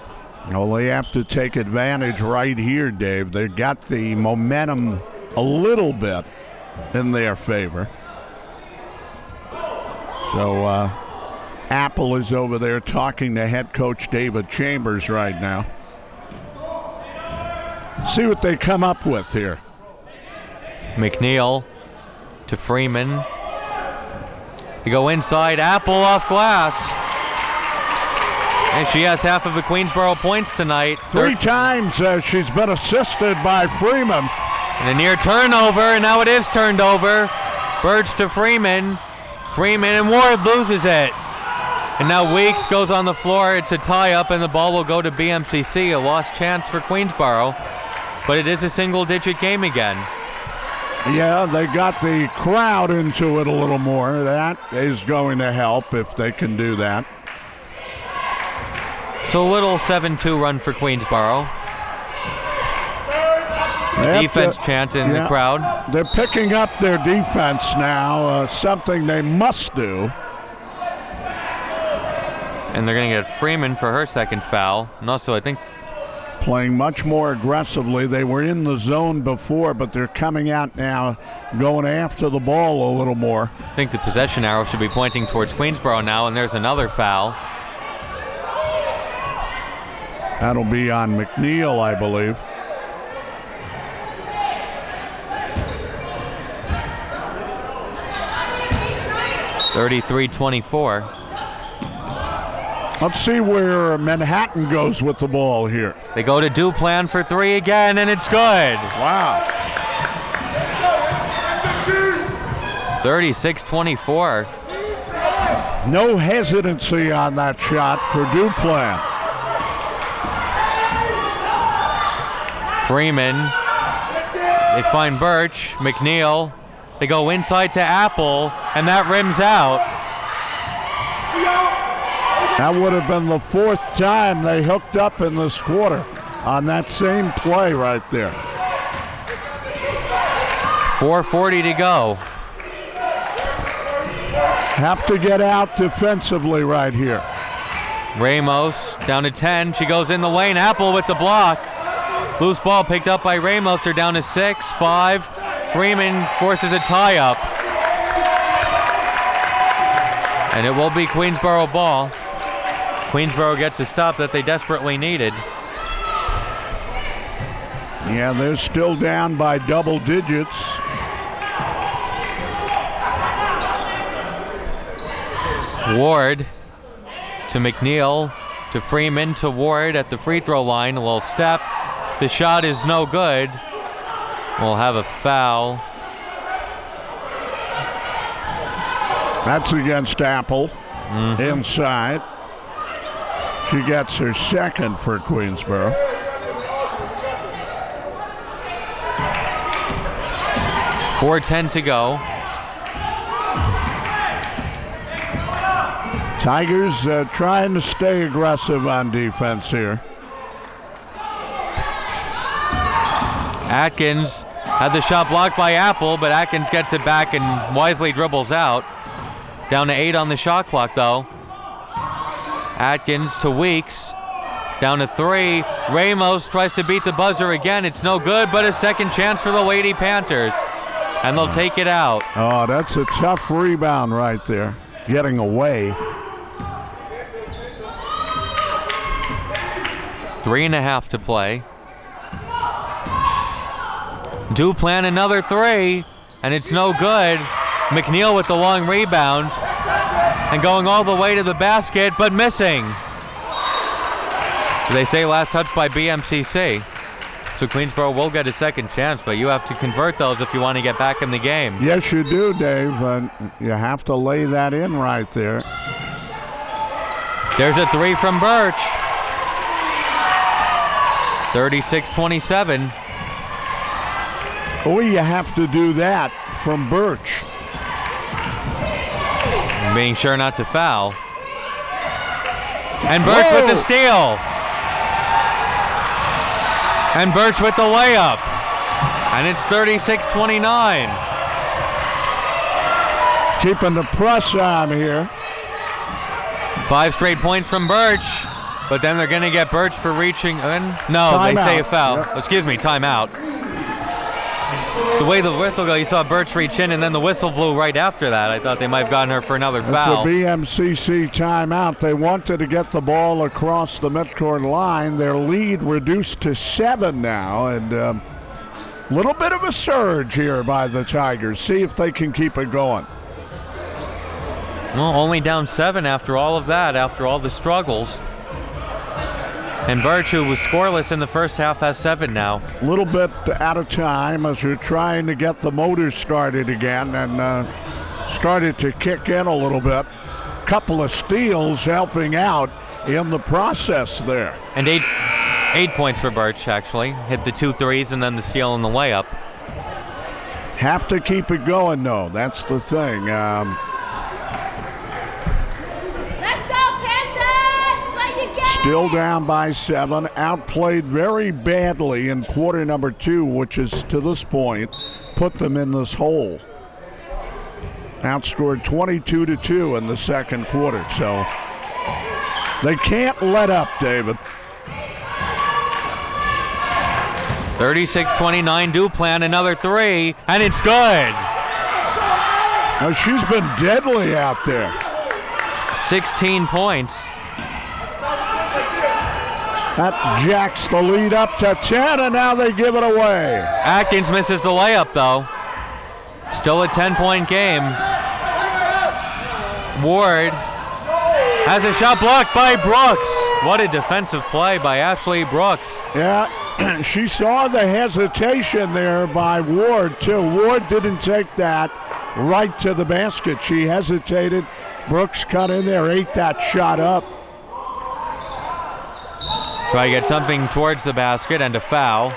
Well, they have to take advantage right here, Dave. They got the momentum a little bit in their favor. So Apple is over there talking to head coach David Chambers right now. See what they come up with here. McNeil to Freeman. They go inside, Apple off glass. And she has half of the Queensboro points tonight. 3 times she's been assisted by Freeman. And a near turnover, and now it is turned over. Birch to Freeman. Freeman, and Ward loses it. And now Weeks goes on the floor. It's a tie-up, and the ball will go to BMCC. A lost chance for Queensboro. But it is a single-digit game again. Yeah, they got the crowd into it a little more. That is going to help if they can do that. So a little 7-2 run for Queensboro. Defense chant in the crowd. They're picking up their defense now, something they must do. And they're going to get Freeman for her second foul. And also, I think playing much more aggressively. They were in the zone before, but they're coming out now, going after the ball a little more. I think the possession arrow should be pointing towards Queensboro now, and there's another foul. That'll be on McNeil, I believe. (33-24). Let's see where Manhattan goes with the ball here. They go to Duplan for three again, and it's good. Wow. 36-24. No hesitancy on that shot for Duplan. Freeman. They find Birch. McNeil. They go inside to Apple, and that rims out. That would have been the fourth time they hooked up in this quarter on that same play right there. 4:40 to go. Have to get out defensively right here. Ramos down to 10. She goes in the lane. Apple with the block. Loose ball picked up by Ramos. They're down to 6, 5. Freeman forces a tie-up. And it will be Queensboro ball. Queensboro gets a stop that they desperately needed. Yeah, they're still down by double digits. Ward to McNeil to Freeman to Ward at the free throw line. A little step. The shot is no good. We'll have a foul. That's against Apple. Inside. She gets her second for Queensboro. .410 to go. Tigers trying to stay aggressive on defense here. Atkins had the shot blocked by Apple, but Atkins gets it back and wisely dribbles out. Down to 8 on the shot clock, though. Atkins to Weeks. Down to 3. Ramos tries to beat the buzzer again. It's no good, but a second chance for the Lady Panthers. And they'll take it out. Oh, that's a tough rebound right there. Getting away. 3.5 to play. Duplan another 3, and it's no good. McNeil with the long rebound and going all the way to the basket, but missing. They say last touch by BMCC. So Queensboro will get a second chance, but you have to convert those if you want to get back in the game. Yes, you do, Dave. You have to lay that in right there. There's a 3 from Birch. 36-27. Oh, you have to do that from Birch. Being sure not to foul. And Birch with the steal. And Birch with the layup. And it's 36-29. Keeping the press on here. 5 straight points from Birch. But then they're going to get Birch for reaching in. No, Time they say out. a foul. Yep. Excuse me, timeout. The way the whistle goes, you saw Birch reach in, and then the whistle blew right after that. I thought they might have gotten her for another foul. It's a BMCC timeout. They wanted to get the ball across the midcourt line. Their lead reduced to 7 now, and a little bit of a surge here by the Tigers. See if they can keep it going. Well, only down 7 after all of that, after all the struggles. And Birch, who was scoreless in the first half, has 7 now. A little bit out of time as they're trying to get the motors started again, and started to kick in a little bit. Couple of steals helping out in the process there. And 8 points for Birch, actually. Hit the 2 threes and then the steal and the layup. Have to keep it going, though. That's the thing. Let's go, Panthers! Play your game! Still down by 7. Outplayed very badly in quarter number 2, which is, to this point, put them in this hole. Outscored 22-2 in the second quarter. So they can't let up, David. 36-29, Duplan, another three, and it's good. Now, she's been deadly out there. 16 points. That jacks the lead up to 10, and now they give it away. Atkins misses the layup, though. Still a 10-point game. Ward has a shot blocked by Brooks. What a defensive play by Ashley Brooks. Yeah, she saw the hesitation there by Ward, too. Ward didn't take that right to the basket. She hesitated. Brooks cut in there, ate that shot up. Try to get something towards the basket and a foul.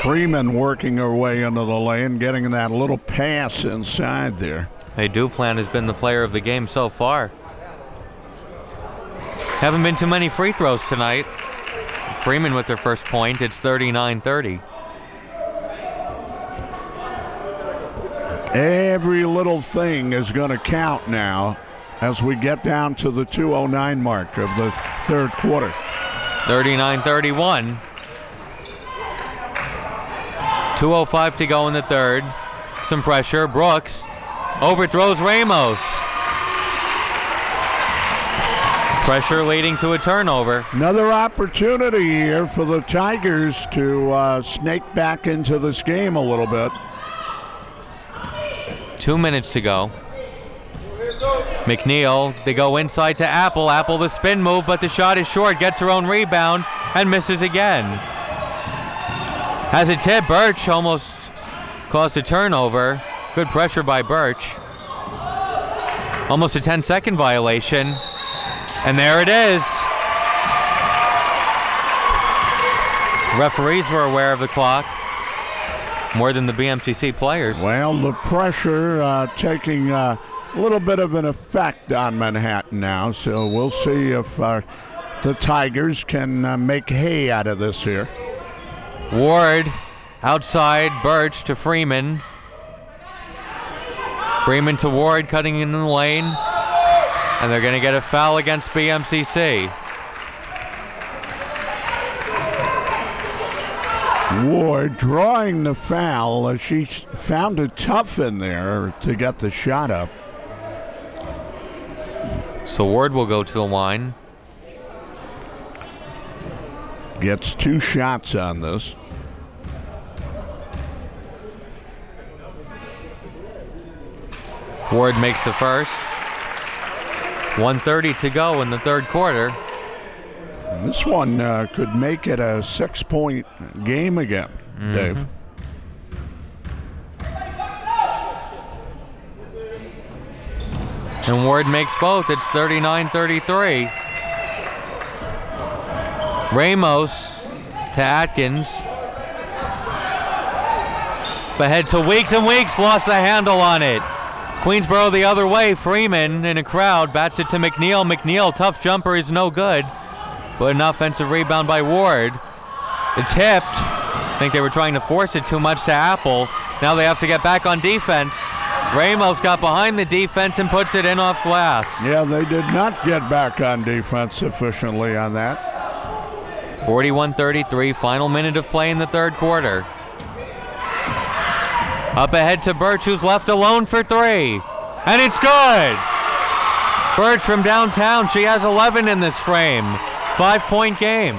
Freeman working her way into the lane, getting that little pass inside there. Hey, Duplan has been the player of the game so far. Haven't been too many free throws tonight. Freeman with their first point. It's 39-30. Every little thing is going to count now as we get down to the 2:09 mark of the third quarter. 39-31. 2:05 to go in the third. Some pressure. Brooks overthrows Ramos. Pressure leading to a turnover. Another opportunity here for the Tigers to snake back into this game a little bit. 2 minutes to go. McNeil, they go inside to Apple. Apple the spin move, but the shot is short. Gets her own rebound and misses again. Has a tip. Birch almost caused a turnover. Good pressure by Birch. Almost a 10-second violation. And there it is. Referees were aware of the clock more than the BMCC players. Well, the pressure taking a little bit of an effect on Manhattan now, so we'll see if the Tigers can make hay out of this here. Ward outside, Birch to Freeman. Freeman to Ward, cutting in the lane. And they're going to get a foul against BMCC. Ward drawing the foul. She found it tough in there to get the shot up. So Ward will go to the line. Gets 2 shots on this. Ward makes the first. 1:30 to go in the third quarter. This one could make it a 6-point game again, Dave. And Ward makes both. It's 39-33. Ramos to Atkins. Ahead to Weeks, and Weeks lost the handle on it. Queensboro the other way. Freeman in a crowd bats it to McNeil. McNeil, tough jumper, is no good. But an offensive rebound by Ward. It's tipped. I think they were trying to force it too much to Apple. Now they have to get back on defense. Ramos got behind the defense and puts it in off glass. Yeah, they did not get back on defense sufficiently on that. 41-33, final minute of play in the third quarter. Up ahead to Birch, who's left alone for 3. And it's good! Birch from downtown, she has 11 in this frame. 5-point game.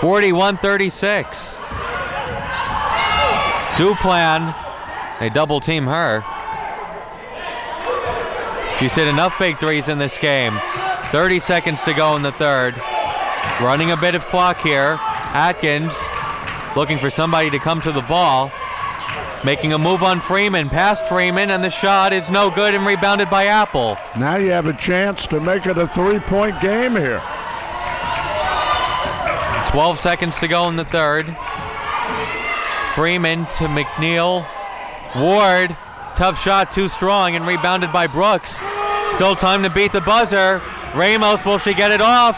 41-36. Duplan, they double team her. She's hit enough big threes in this game. 30 seconds to go in the third. Running a bit of clock here. Atkins looking for somebody to come to the ball. Making a move on Freeman, past Freeman, and the shot is no good and rebounded by Apple. Now you have a chance to make it a 3-point game here. 12 seconds to go in the third. Freeman to McNeil. Ward, tough shot, too strong, and rebounded by Brooks. Still time to beat the buzzer. Ramos, will she get it off?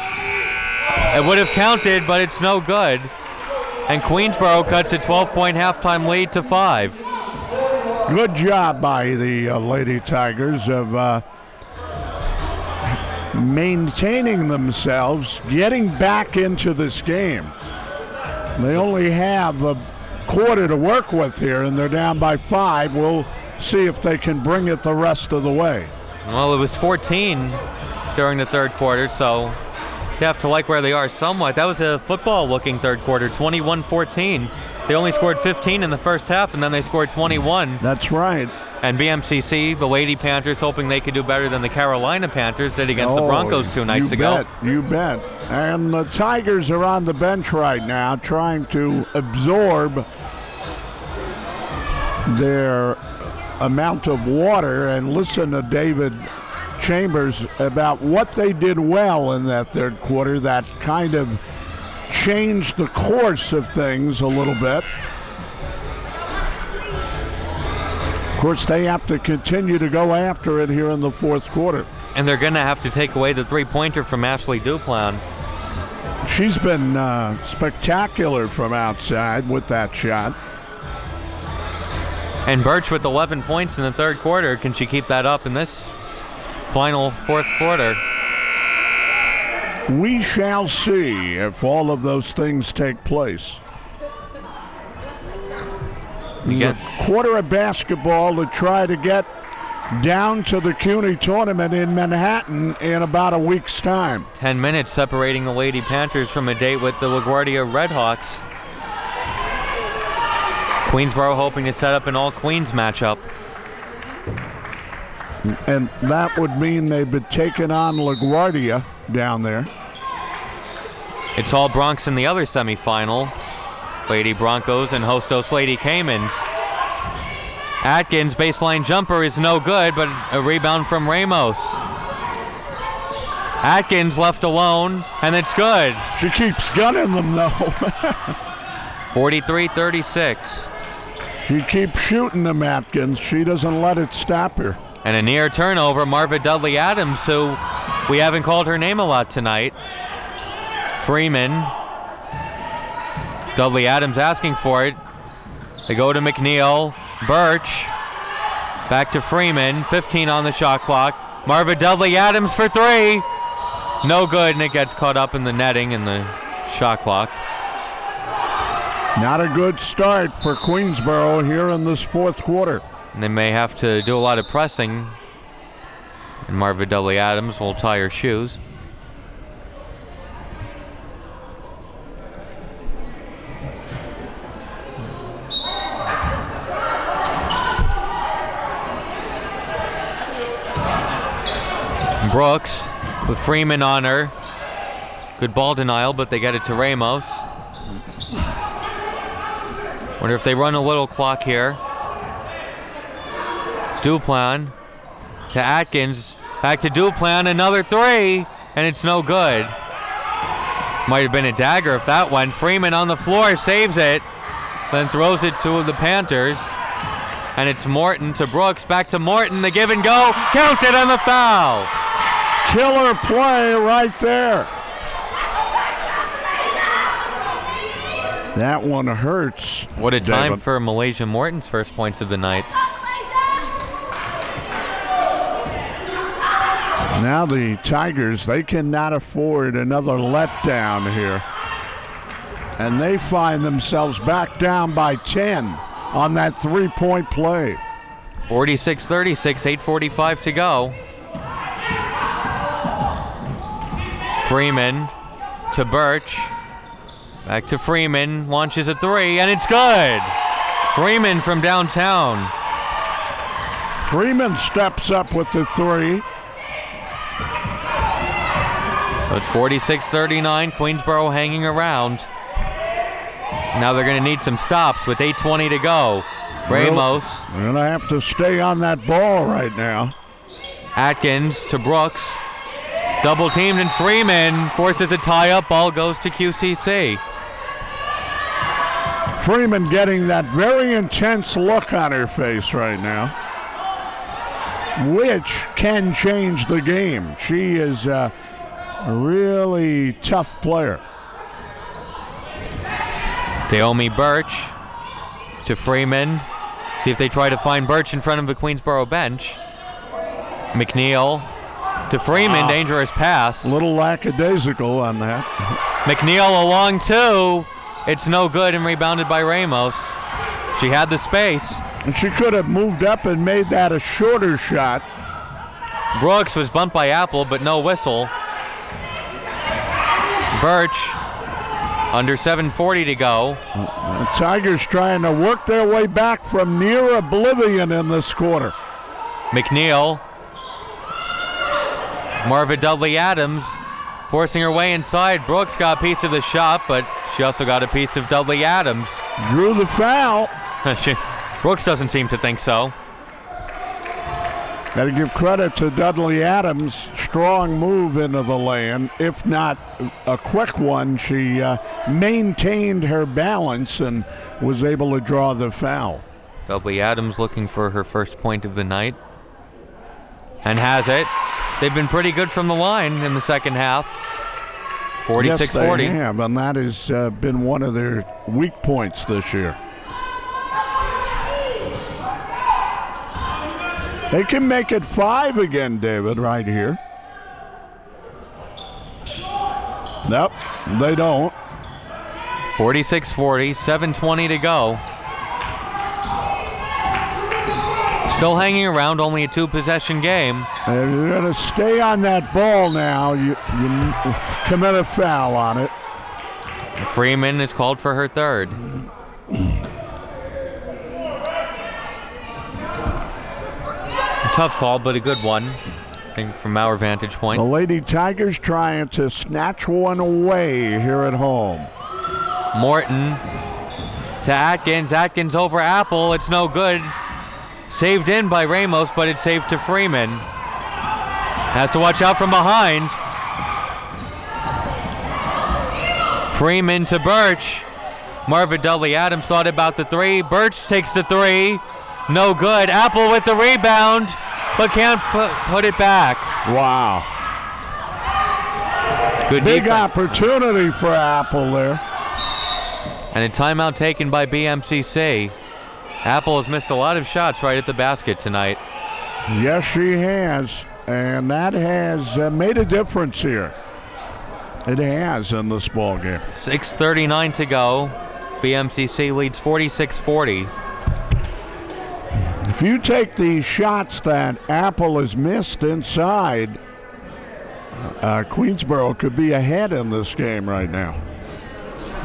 It would have counted, but it's no good. And Queensboro cuts a 12-point halftime lead to 5. Good job by the Lady Tigers of maintaining themselves, getting back into this game. They only have a quarter to work with here, and they're down by 5. We'll see if they can bring it the rest of the way. Well, it was 14 during the third quarter, so they have to like where they are somewhat. That was a football-looking third quarter, 21-14. They only scored 15 in the first half, and then they scored 21. That's right. And BMCC, the Lady Panthers, hoping they could do better than the Carolina Panthers did against the Broncos 2 nights ago. You bet. And the Tigers are on the bench right now trying to absorb their amount of water and listen to David Chambers about what they did well in that third quarter that kind of changed the course of things a little bit. Of course, they have to continue to go after it here in the fourth quarter. And they're going to have to take away the three-pointer from Ashley Duplan. She's been spectacular from outside with that shot. And Birch with 11 points in the third quarter. Can she keep that up in this final fourth quarter? We shall see if all of those things take place. A quarter of basketball to try to get down to the CUNY tournament in Manhattan in about a week's time. 10 minutes separating the Lady Panthers from a date with the LaGuardia Redhawks. Queensboro hoping to set up an all-Queens matchup. And that would mean they've been taking on LaGuardia down there. It's all Bronx in the other semifinal. Lady Broncos and Hostos Lady Caymans. Atkins, baseline jumper is no good, but a rebound from Ramos. Atkins left alone, and it's good. She keeps gunning them, though. 43-36. She keeps shooting them, Atkins. She doesn't let it stop her. And a near turnover, Marva Dudley Adams, who we haven't called her name a lot tonight. Freeman. Dudley Adams asking for it. They go to McNeil. Birch. Back to Freeman. 15 on the shot clock. Marva Dudley Adams for 3. No good, and it gets caught up in the netting in the shot clock. Not a good start for Queensboro here in this fourth quarter. And they may have to do a lot of pressing. And Marva Dudley Adams will tie her shoes. Brooks with Freeman on her. Good ball denial, but they get it to Ramos. Wonder if they run a little clock here. Duplan to Atkins. Back to Duplan, another 3, and it's no good. Might have been a dagger if that went. Freeman on the floor, saves it, then throws it to the Panthers. And it's Morton to Brooks, back to Morton, the give and go, counted on the foul. Killer play right there. That one hurts. What a time David. for Malaysia Morton's first points of the night. Now the Tigers, they cannot afford another letdown here. And they find themselves back down by 10 on that three-point play. 46-36, 8:45 to go. Freeman to Birch. Back to Freeman, launches a 3, and it's good. Freeman from downtown. Freeman steps up with the 3. So it's 46-39, Queensboro hanging around. Now they're going to need some stops with 8:20 to go. Ramos. They're going to have to stay on that ball right now. Atkins to Brooks. Double teamed, and Freeman forces a tie-up. Ball goes to QCC. Freeman getting that very intense look on her face right now, which can change the game. She is a really tough player. Naomi Birch to Freeman. See if they try to find Birch in front of the Queensboro bench. McNeil To Freeman, dangerous pass. A little lackadaisical on that. McNeil along two. It's no good and rebounded by Ramos. She had the space. And she could have moved up and made that a shorter shot. Brooks was bumped by Apple, but no whistle. Birch, under 7:40 to go. The Tigers trying to work their way back from near oblivion in this quarter. McNeil. Marva Dudley Adams forcing her way inside. Brooks got a piece of the shot, but she also got a piece of Dudley Adams. Drew the foul. Brooks doesn't seem to think so. Got to give credit to Dudley Adams. Strong move into the lane. If not a quick one, she maintained her balance and was able to draw the foul. Dudley Adams looking for her first point of the night. And has it. They've been pretty good from the line in the second half. 46-40. Yes, they have, and that has been one of their weak points this year. They can make it 5 again, David, right here. Nope, they don't. 46-40, 7:20 to go. Still hanging around, only a 2-possession game. And you're going to stay on that ball now. You commit a foul on it. Freeman is called for her third. A tough call, but a good one, I think, from our vantage point. The Lady Tigers trying to snatch one away here at home. Morton to Atkins. Atkins over Apple. It's no good. Saved in by Ramos, but it's saved to Freeman. Has to watch out from behind. Freeman to Birch. Marva Dudley Adams thought about the three. Birch takes the three. No good. Apple with the rebound, but can't put it back. Wow. Good Big defense. opportunity for Apple there. And a timeout taken by BMCC. Apple has missed a lot of shots right at the basket tonight. Yes, she has. And that has made a difference here. It has in this ball game. 6:39 to go. BMCC leads 46-40. If you take the shots that Apple has missed inside, Queensboro could be ahead in this game right now.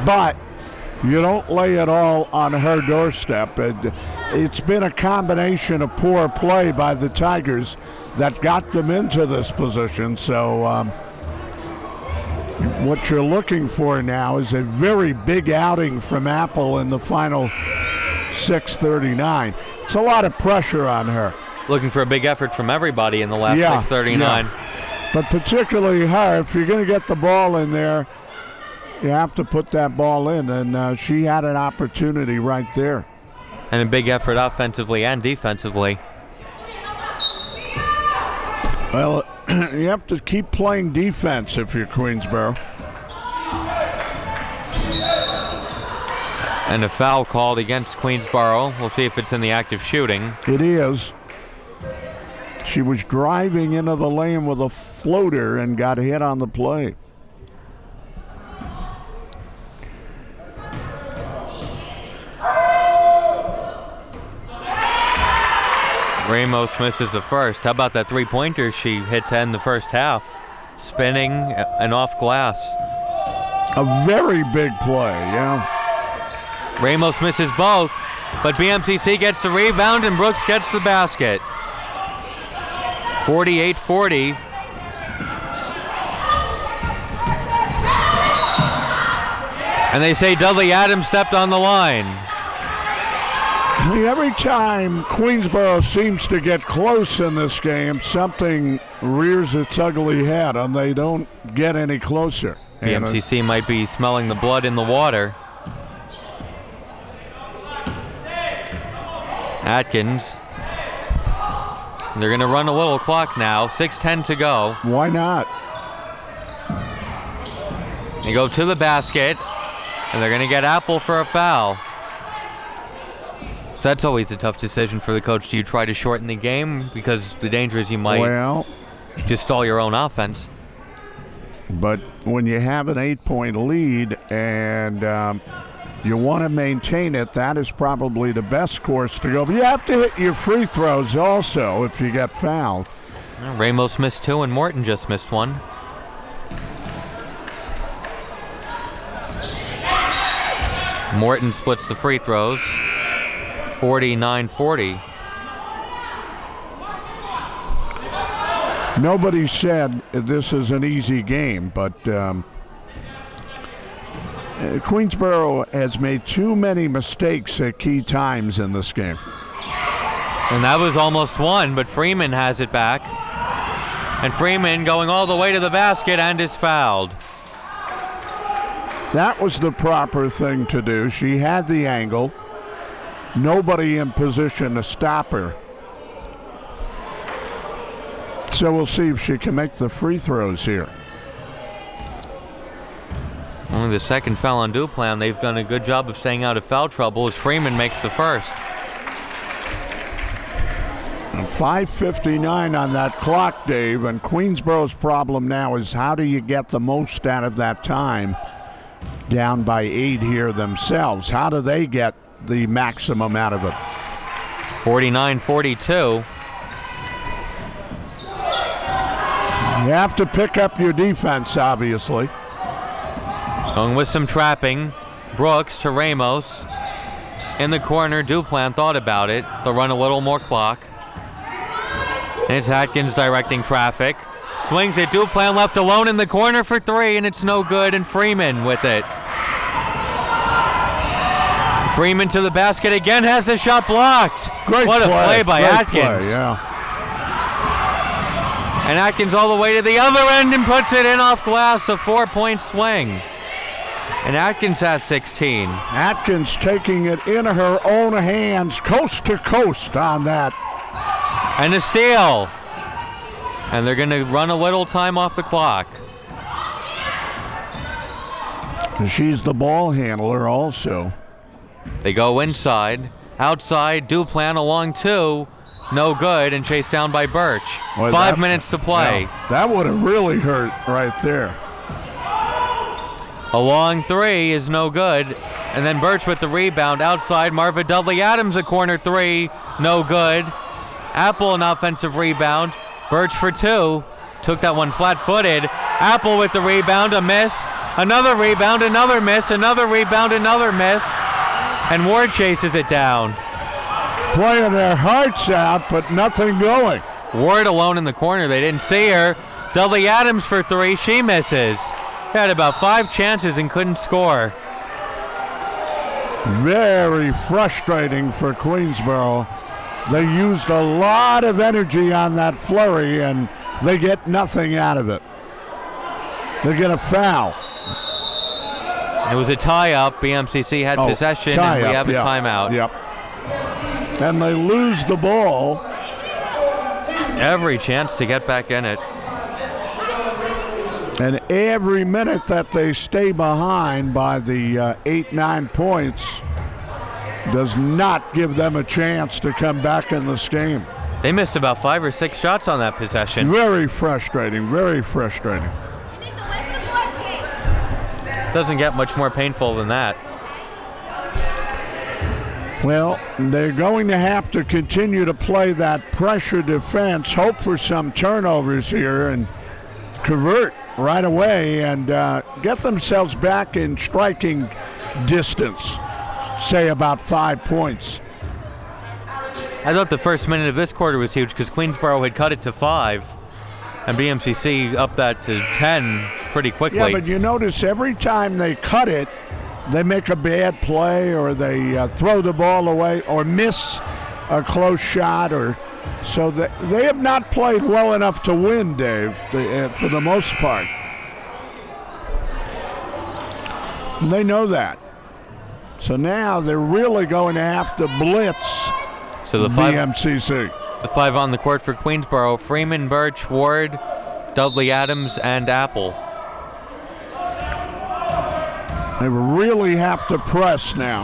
But you don't lay it all on her doorstep. It's been a combination of poor play by the Tigers that got them into this position. So what you're looking for now is a very big outing from Apple in the final 6:39. It's a lot of pressure on her. Looking for a big effort from everybody in the last 6:39. Yeah. But particularly her, if you're going to get the ball in there, you have to put that ball in, and she had an opportunity right there. And a big effort offensively and defensively. Well, you have to keep playing defense if you're Queensboro. And a foul called against Queensboro. We'll see if it's in the act of shooting. It is. She was driving into the lane with a floater and got hit on the play. Ramos misses the first. How about that three-pointer she hit to end the first half? Spinning and off glass. A very big play, yeah. Ramos misses both, but BMCC gets the rebound and Brooks gets the basket. 48-40. And they say Dudley Adams stepped on the line. Every time Queensboro seems to get close in this game, something rears its ugly head, and they don't get any closer. BMCC might be smelling the blood in the water. Atkins. They're going to run a little clock now. 6:10 to go. Why not? They go to the basket, and they're going to get Apple for a foul. So that's always a tough decision for the coach. Do you try to shorten the game? Because the danger is you might... Well, Just stall your own offense. But when you have an 8-point lead and you want to maintain it, that is probably the best course to go. But you have to hit your free throws also if you get fouled. Ramos missed 2 and Morton just missed 1. Morton splits the free throws. 49-40. Nobody said this is an easy game, but Queensboro has made too many mistakes at key times in this game. And that was almost one, but Freeman has it back. And Freeman going all the way to the basket and is fouled. That was the proper thing to do. She had the angle. Nobody in position to stop her. So we'll see if she can make the free throws here. Only the second foul on Duplan. They've done a good job of staying out of foul trouble as Freeman makes the first. And 5:59 on that clock, Dave, and Queensboro's problem now is how do you get the most out of that time? Down by 8 here themselves. How do they get the maximum out of it? 49-42. You have to pick up your defense, obviously. Going with some trapping. Brooks to Ramos. In the corner, Duplan thought about it. They'll run a little more clock. And it's Atkins directing traffic. Swings it. Duplan left alone in the corner for 3, and it's no good, and Freeman with it. Freeman to the basket again, has the shot blocked. Great what a play by Great Atkins. Play, yeah. And Atkins all the way to the other end and puts it in off glass, a 4-point swing. And Atkins has 16. Atkins taking it in her own hands, coast to coast on that. And a steal. And they're going to run a little time off the clock. She's the ball handler also. They go inside. Outside, Duplan along 2. No good, and chased down by Birch. Boy, 5 minutes to play. Yeah, that would have really hurt right there. A long 3 is no good. And then Birch with the rebound. Outside, Marva Dudley Adams, a corner 3. No good. Apple an offensive rebound. Birch for 2. Took that one flat-footed. Apple with the rebound, a miss. Another rebound, another miss. Another rebound, another miss. And Ward chases it down. Playing their hearts out, but nothing going. Ward alone in the corner. They didn't see her. Dudley Adams for 3. She misses. Had about 5 chances and couldn't score. Very frustrating for Queensboro. They used a lot of energy on that flurry, and they get nothing out of it. They get a foul. It was a tie-up. BMCC had possession, and we have a timeout. Yep. And they lose the ball. Every chance to get back in it. And every minute that they stay behind by the 8-9 points does not give them a chance to come back in this game. They missed about 5 or 6 shots on that possession. Very frustrating, very frustrating. Doesn't get much more painful than that. Well, they're going to have to continue to play that pressure defense, hope for some turnovers here, and convert right away and get themselves back in striking distance, say about 5 points. I thought the first minute of this quarter was huge because Queensboro had cut it to 5, and BMCC upped that to 10 pretty quickly. Yeah, but you notice every time they cut it, they make a bad play or they throw the ball away or miss a close shot, or so they have not played well enough to win, Dave, for the most part. And they know that. So now they're really going to have to blitz so the BMCC. The 5 on the court for Queensboro: Freeman, Birch, Ward, Dudley Adams, and Apple. They really have to press now.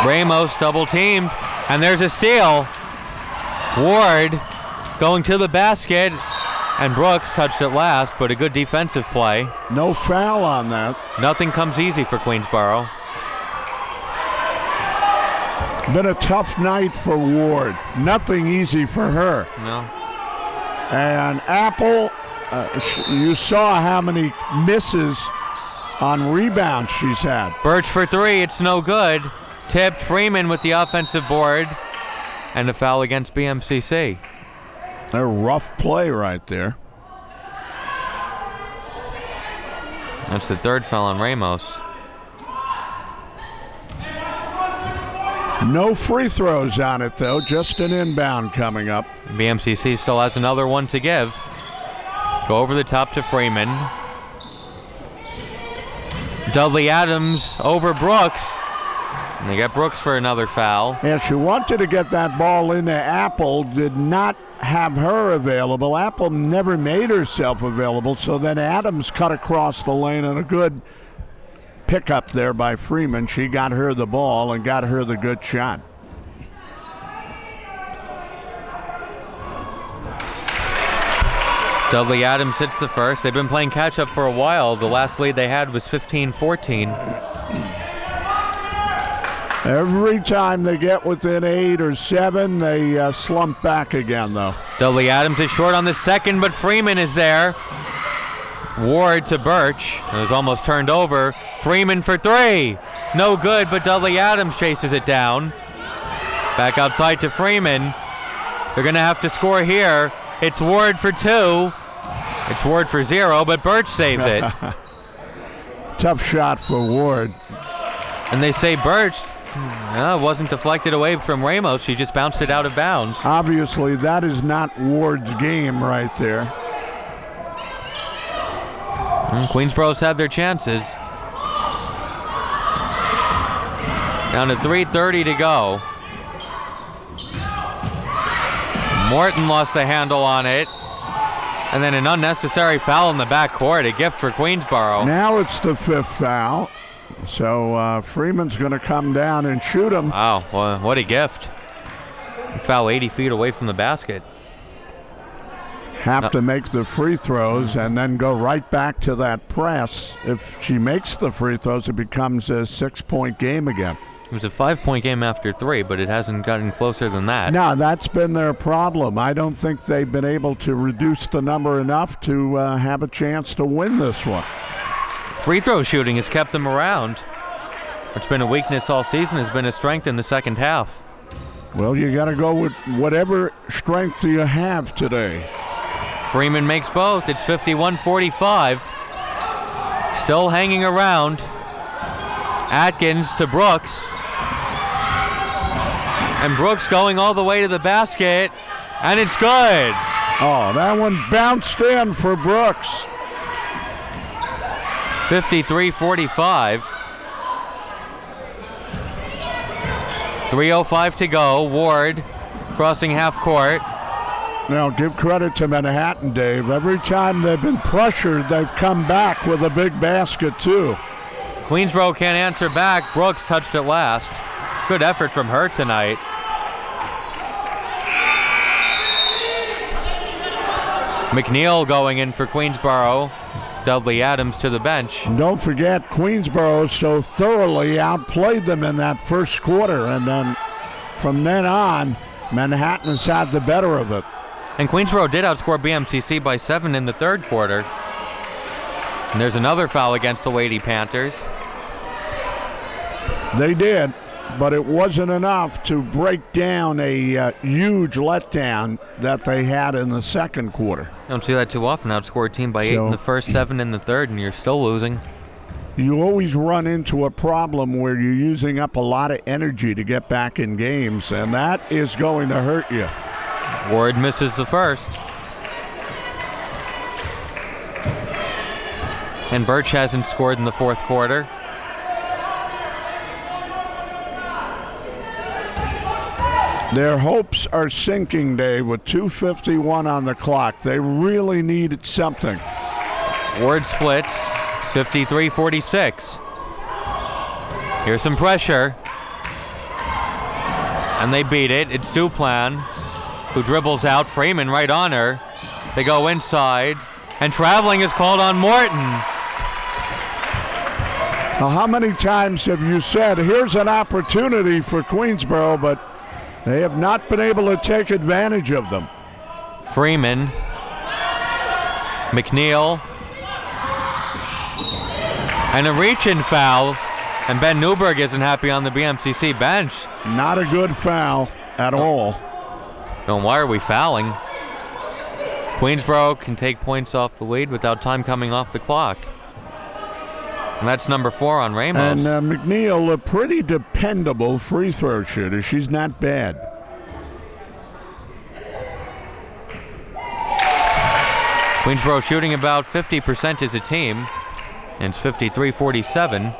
Ramos double teamed, and there's a steal. Ward going to the basket, and Brooks touched it last, but a good defensive play. No foul on that. Nothing comes easy for Queensboro. Been a tough night for Ward. Nothing easy for her. No. And Apple, you saw how many misses on rebounds she's had. Birch for three, it's no good. Tipped. Freeman with the offensive board, and a foul against BMCC. A rough play right there. That's the third foul on Ramos. No free throws on it, though. Just an inbound coming up. BMCC still has another one to give. Go over the top to Freeman. Dudley Adams over Brooks. And they get Brooks for another foul. Yeah, she wanted to get that ball into Apple, did not have her available. Apple never made herself available, so then Adams cut across the lane, and a good pickup there by Freeman. She got her the ball and got her the good shot. Dudley Adams hits the first. They've been playing catch-up for a while. The last lead they had was 15-14. Every time they get within 8 or 7, they slump back again, though. Dudley Adams is short on the second, but Freeman is there. Ward to Birch. It was almost turned over. Freeman for three. No good, but Dudley Adams chases it down. Back outside to Freeman. They're going to have to score here. It's Ward for two. It's Ward for 0, but Birch saves it. Tough shot for Ward. And they say Birch wasn't deflected away from Ramos. She just bounced it out of bounds. Obviously, that is not Ward's game right there. And Queensboro's had their chances. Down to 3:30 to go. Morton lost the handle on it. And then an unnecessary foul in the backcourt. A gift for Queensboro. Now it's the 5th foul. So Freeman's going to come down and shoot him. Wow, well, what a gift. Foul 80 feet away from the basket. Have to make the free throws and then go right back to that press. If she makes the free throws, it becomes a 6-point game again. It was a 5-point game after 3, but it hasn't gotten closer than that. No, that's been their problem. I don't think they've been able to reduce the number enough to have a chance to win this one. Free throw shooting has kept them around. It's been a weakness all season, has been a strength in the second half. Well, you got to go with whatever strength you have today. Freeman makes both. It's 51-45. Still hanging around. Atkins to Brooks. And Brooks going all the way to the basket. And it's good. Oh, that one bounced in for Brooks. 53-45. 3:05 to go. Ward crossing half court. Now, give credit to Manhattan, Dave. Every time they've been pressured, they've come back with a big basket, too. Queensboro can't answer back. Brooks touched it last. Good effort from her tonight. McNeil going in for Queensboro. Dudley Adams to the bench. And don't forget, Queensboro so thoroughly outplayed them in that first quarter, and then from then on, Manhattan's had the better of it. And Queensboro did outscore BMCC by 7 in the third quarter. And there's another foul against the Lady Panthers. They did, but it wasn't enough to break down a huge letdown that they had in the second quarter. Don't see that too often. Outscore a team by 8 in the first, 7 in the third, and you're still losing. You always run into a problem where you're using up a lot of energy to get back in games, and that is going to hurt you. Ward misses the first. And Birch hasn't scored in the fourth quarter. Their hopes are sinking, Dave, with 2:51 on the clock. They really needed something. Ward splits, 53-46. Here's some pressure. And they beat it. It's Duplan. who dribbles out. Freeman right on her. They go inside, and traveling is called on Morton. Now, how many times have you said, here's an opportunity for Queensboro, but they have not been able to take advantage of them? Freeman. McNeil. And a reach-in foul. And Ben Newberg isn't happy on the BMCC bench. Not a good foul at all. And why are we fouling? Queensboro can take points off the lead without time coming off the clock. And that's number 4 on Ramos. And McNeil, a pretty dependable free throw shooter. She's not bad. Queensboro shooting about 50% as a team. And it's 53-47.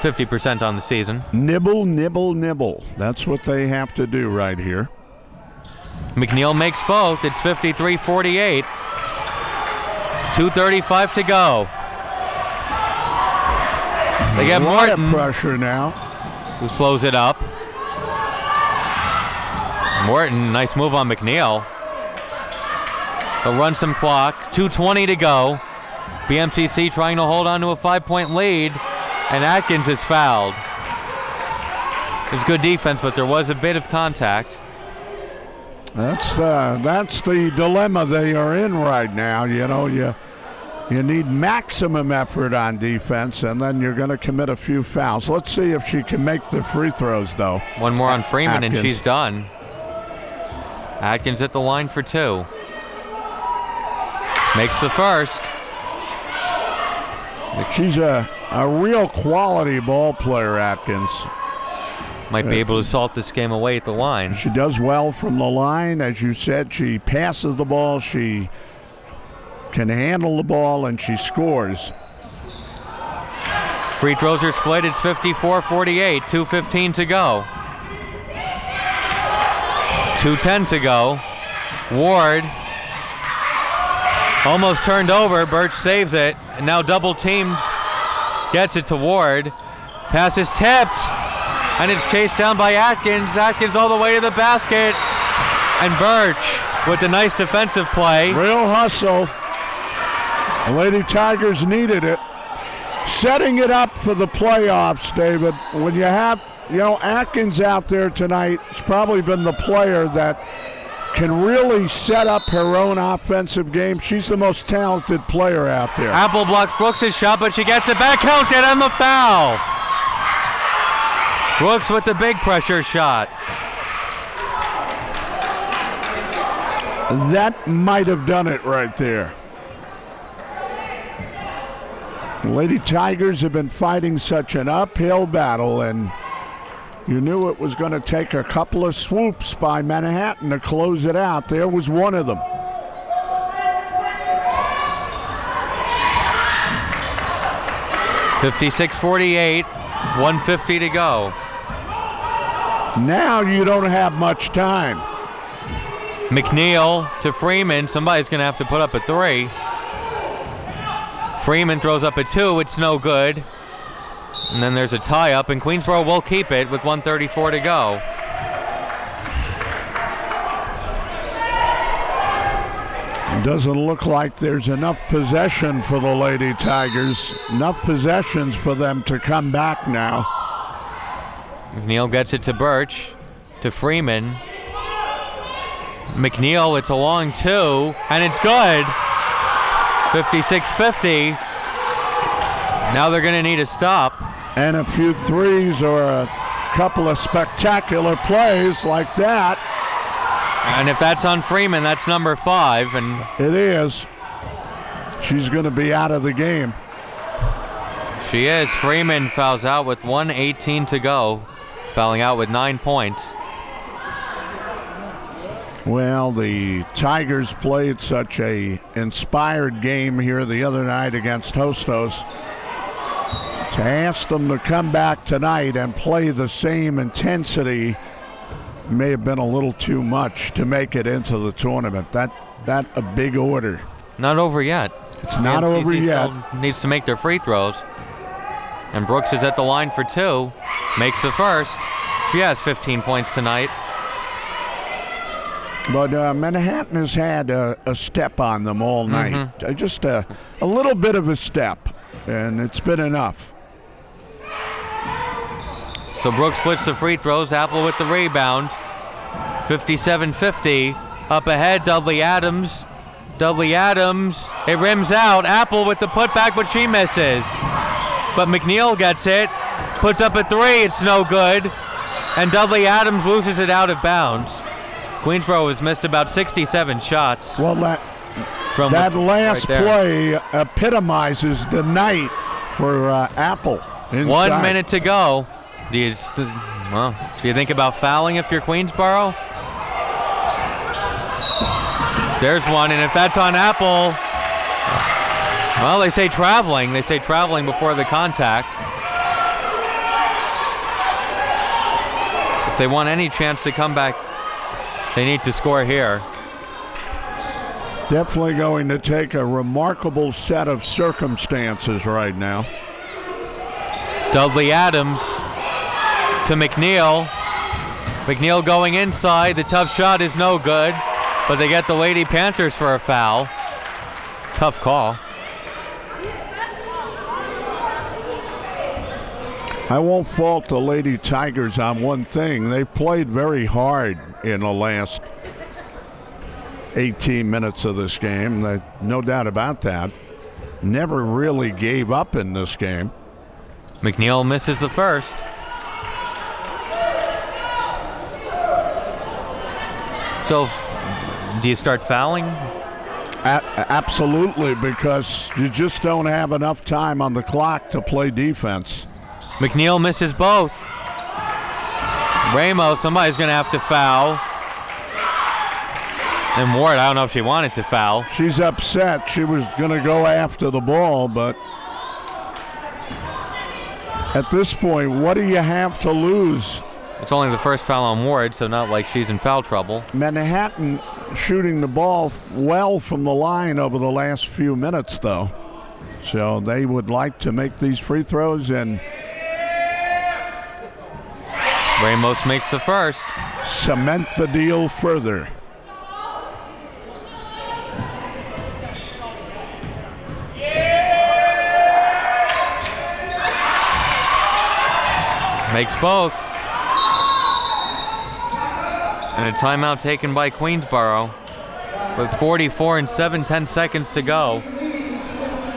50% on the season. Nibble, nibble, nibble. That's what they have to do right here. McNeil makes both. It's 53-48. 2:35 to go. They get A lot Morton, of pressure now. who slows it up. Morton, nice move on McNeil. They'll run some clock. 2:20 to go. BMCC trying to hold on to a 5-point lead, and Atkins is fouled. It was good defense, but there was a bit of contact. That's the dilemma they are in right now. You know, you need maximum effort on defense, and then you're going to commit a few fouls. Let's see if she can make the free throws, though. One more on Freeman, Atkins. and she's done. Atkins at the line for 2. Makes the first. She's a real quality ball player, Atkins. Might be able to salt this game away at the line. She does well from the line. As you said, she passes the ball, she can handle the ball, and she scores. Free throws are split. It's 54-48. 2:15 to go. 2:10 to go. Ward almost turned over. Birch saves it. And now double teamed. Gets it to Ward. Pass is tipped. And it's chased down by Atkins. Atkins all the way to the basket. And Birch with the nice defensive play. Real hustle. The Lady Tigers needed it. Setting it up for the playoffs, David. When you have, Atkins out there tonight, has probably been the player that can really set up her own offensive game. She's the most talented player out there. Apple blocks Brooks' shot, but she gets it back. Counted on the foul. Brooks with the big pressure shot. That might have done it right there. The Lady Tigers have been fighting such an uphill battle, and you knew it was going to take a couple of swoops by Manhattan to close it out. There was one of them. $56-48, 1:50 to go. Now you don't have much time. McNeil to Freeman. Somebody's going to have to put up a 3. Freeman throws up a 2. It's no good. And then there's a tie-up, and Queensboro will keep it with 1:34 to go. It doesn't look like there's enough possession for the Lady Tigers. Enough possessions for them to come back now. McNeil gets it to Birch, to Freeman. McNeil, it's a long 2, and it's good. 56-50. Now they're going to need a stop. And a few threes or a couple of spectacular plays like that. And if that's on Freeman, that's number 5. And it is. She's going to be out of the game. She is. Freeman fouls out with 1:18 to go. Fouling out with 9 points. Well, the Tigers played such a inspired game here the other night against Hostos. To ask them to come back tonight and play the same intensity may have been a little too much to make it into the tournament. That a big order. Not over yet. It's not over yet. Still needs to make their free throws. And Brooks is at the line for 2. Makes the first. She has 15 points tonight. But Manhattan has had a step on them all night. Just a little bit of a step, and it's been enough. So Brooks splits the free throws. Apple with the rebound. 57-50. Up ahead, Dudley Adams. Dudley Adams, it rims out. Apple with the putback, but she misses. But McNeil gets it. Puts up a three. It's no good. And Dudley Adams loses it out of bounds. Queensboro has missed about 67 shots. Well, that last play epitomizes the night for Apple. Inside. 1 minute to go. Do you think about fouling if you're Queensboro? There's one, and if that's on Apple, well, they say traveling. They say traveling before the contact. If they want any chance to come back, they need to score here. Definitely going to take a remarkable set of circumstances right now. Dudley Adams to McNeil. McNeil going inside. The tough shot is no good, but they get the Lady Panthers for a foul. Tough call. I won't fault the Lady Tigers on one thing. They played very hard in the last 18 minutes of this game. No doubt about that. Never really gave up in this game. McNeil misses the first. So, do you start fouling? Absolutely, because you just don't have enough time on the clock to play defense. McNeil misses both. Ramos, somebody's going to have to foul. And Ward, I don't know if she wanted to foul. She's upset. She was going to go after the ball, but at this point, what do you have to lose? It's only the first foul on Ward, so not like she's in foul trouble. Manhattan shooting the ball well from the line over the last few minutes, though. So they would like to make these free throws, and Ramos makes the first. Cement the deal further. Makes both. And a timeout taken by Queensboro with 44 and 7/10 seconds to go.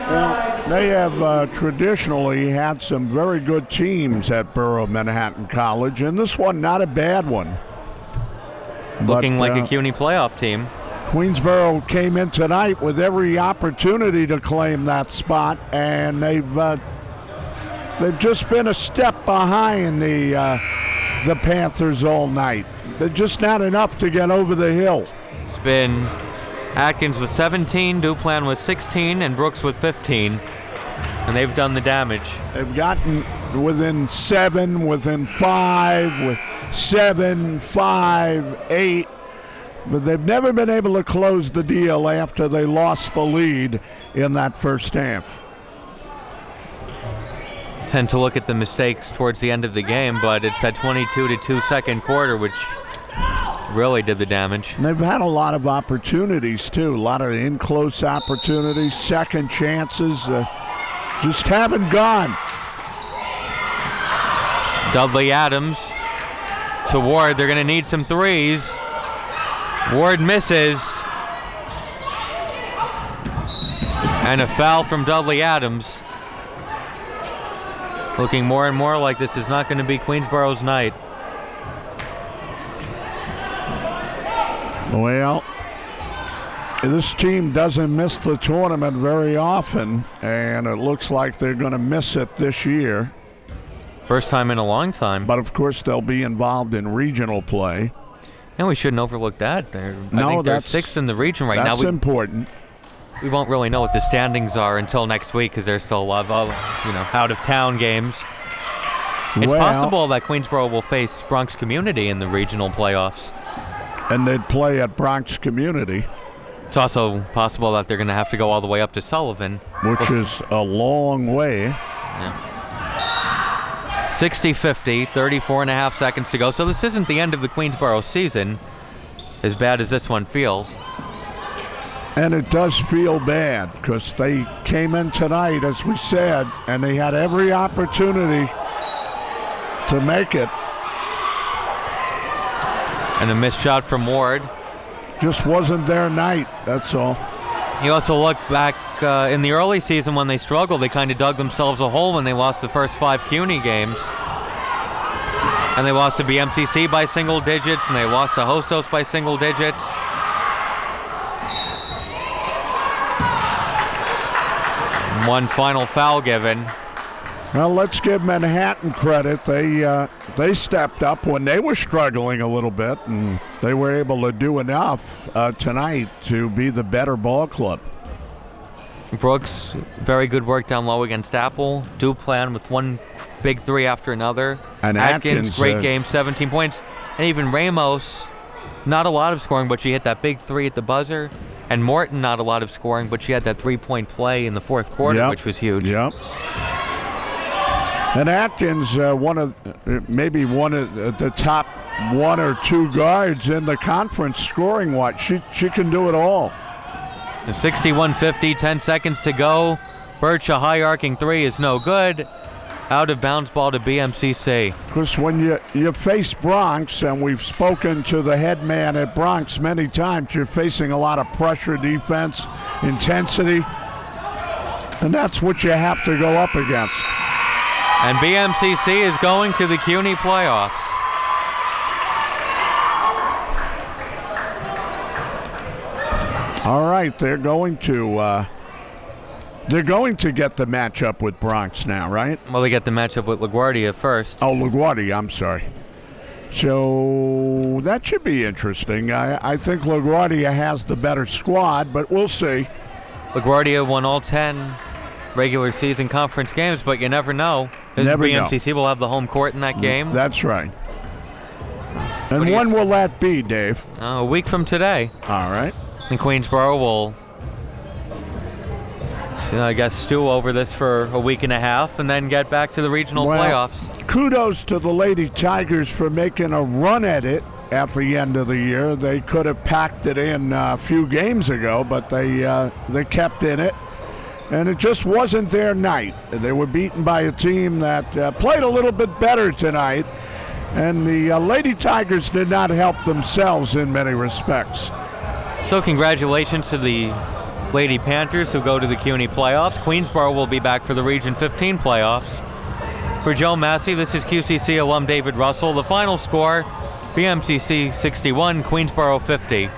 Well, they have traditionally had some very good teams at Borough Manhattan College, and this one not a bad one. Looking like a CUNY playoff team. Queensboro came in tonight with every opportunity to claim that spot, and they've just been a step behind the Panthers all night. They're just not enough to get over the hill. It's been Atkins with 17, Duplan with 16, and Brooks with 15. And they've done the damage. They've gotten within 7, within 5, with 7, 5, 8. But they've never been able to close the deal after they lost the lead in that first half. Tend to look at the mistakes towards the end of the game, but it's that 22-2 second quarter which really did the damage. And they've had a lot of opportunities too, a lot of in-close opportunities, second chances, just haven't gone. Dudley Adams to Ward. They're going to need some threes. Ward misses. And a foul from Dudley Adams. Looking more and more like this is not going to be Queensboro's night. Well, this team doesn't miss the tournament very often, and it looks like they're going to miss it this year. First time in a long time. But of course, they'll be involved in regional play. And we shouldn't overlook that. I think they're sixth in the region right now. That's important. We won't really know what the standings are until next week because there's still a lot of out-of-town games. It's possible that Queensboro will face Bronx Community in the regional playoffs. And they'd play at Bronx Community. It's also possible that they're going to have to go all the way up to Sullivan. Which is a long way. Yeah. 60-50, 34 and a half seconds to go. So this isn't the end of the Queensboro season. as bad as this one feels. And it does feel bad because they came in tonight, as we said, and they had every opportunity to make it. And a missed shot from Ward. Just wasn't their night, that's all. You also look back in the early season when they struggled, they kind of dug themselves a hole when they lost the first 5 CUNY games. And they lost to BMCC by single digits, and they lost to Hostos by single digits. One final foul given. Well, let's give Manhattan credit. They stepped up when they were struggling a little bit, and they were able to do enough tonight to be the better ball club. Brooks, very good work down low against Apple. Duplan with one big 3 after another. And Atkins, great game, 17 points. And even Ramos, not a lot of scoring, but she hit that big 3 at the buzzer. And Morton, not a lot of scoring, but she had that 3-point play in the 4th quarter, which was huge. Yep. And Atkins, maybe one of the top 1 or 2 guards in the conference scoring. She can do it all. 61-50, 10 seconds to go. Birch, a high arcing 3 is no good. Out of bounds ball to BMCC. Because when you face Bronx, and we've spoken to the head man at Bronx many times, you're facing a lot of pressure, defense, intensity, and that's what you have to go up against. And BMCC is going to the CUNY playoffs. All right, they're going to get the matchup with Bronx now, right? Well, they get the matchup with LaGuardia first. Oh, LaGuardia, I'm sorry. So that should be interesting. I think LaGuardia has the better squad, but we'll see. LaGuardia won all 10 regular season conference games, but you never know. BMCC will have the home court in that game. That's right. And when will that be, Dave? A week from today. All right. And Queensboro will, I guess, stew over this for a week and a half and then get back to the regional playoffs. Kudos to the Lady Tigers for making a run at it at the end of the year. They could have packed it in a few games ago, but they kept in it. And it just wasn't their night. They were beaten by a team that played a little bit better tonight. And the Lady Tigers did not help themselves in many respects. So congratulations to the Lady Panthers who go to the CUNY playoffs. Queensboro will be back for the Region 15 playoffs. For Joe Massey, this is QCC alum David Russell. The final score, BMCC 61, Queensboro 50.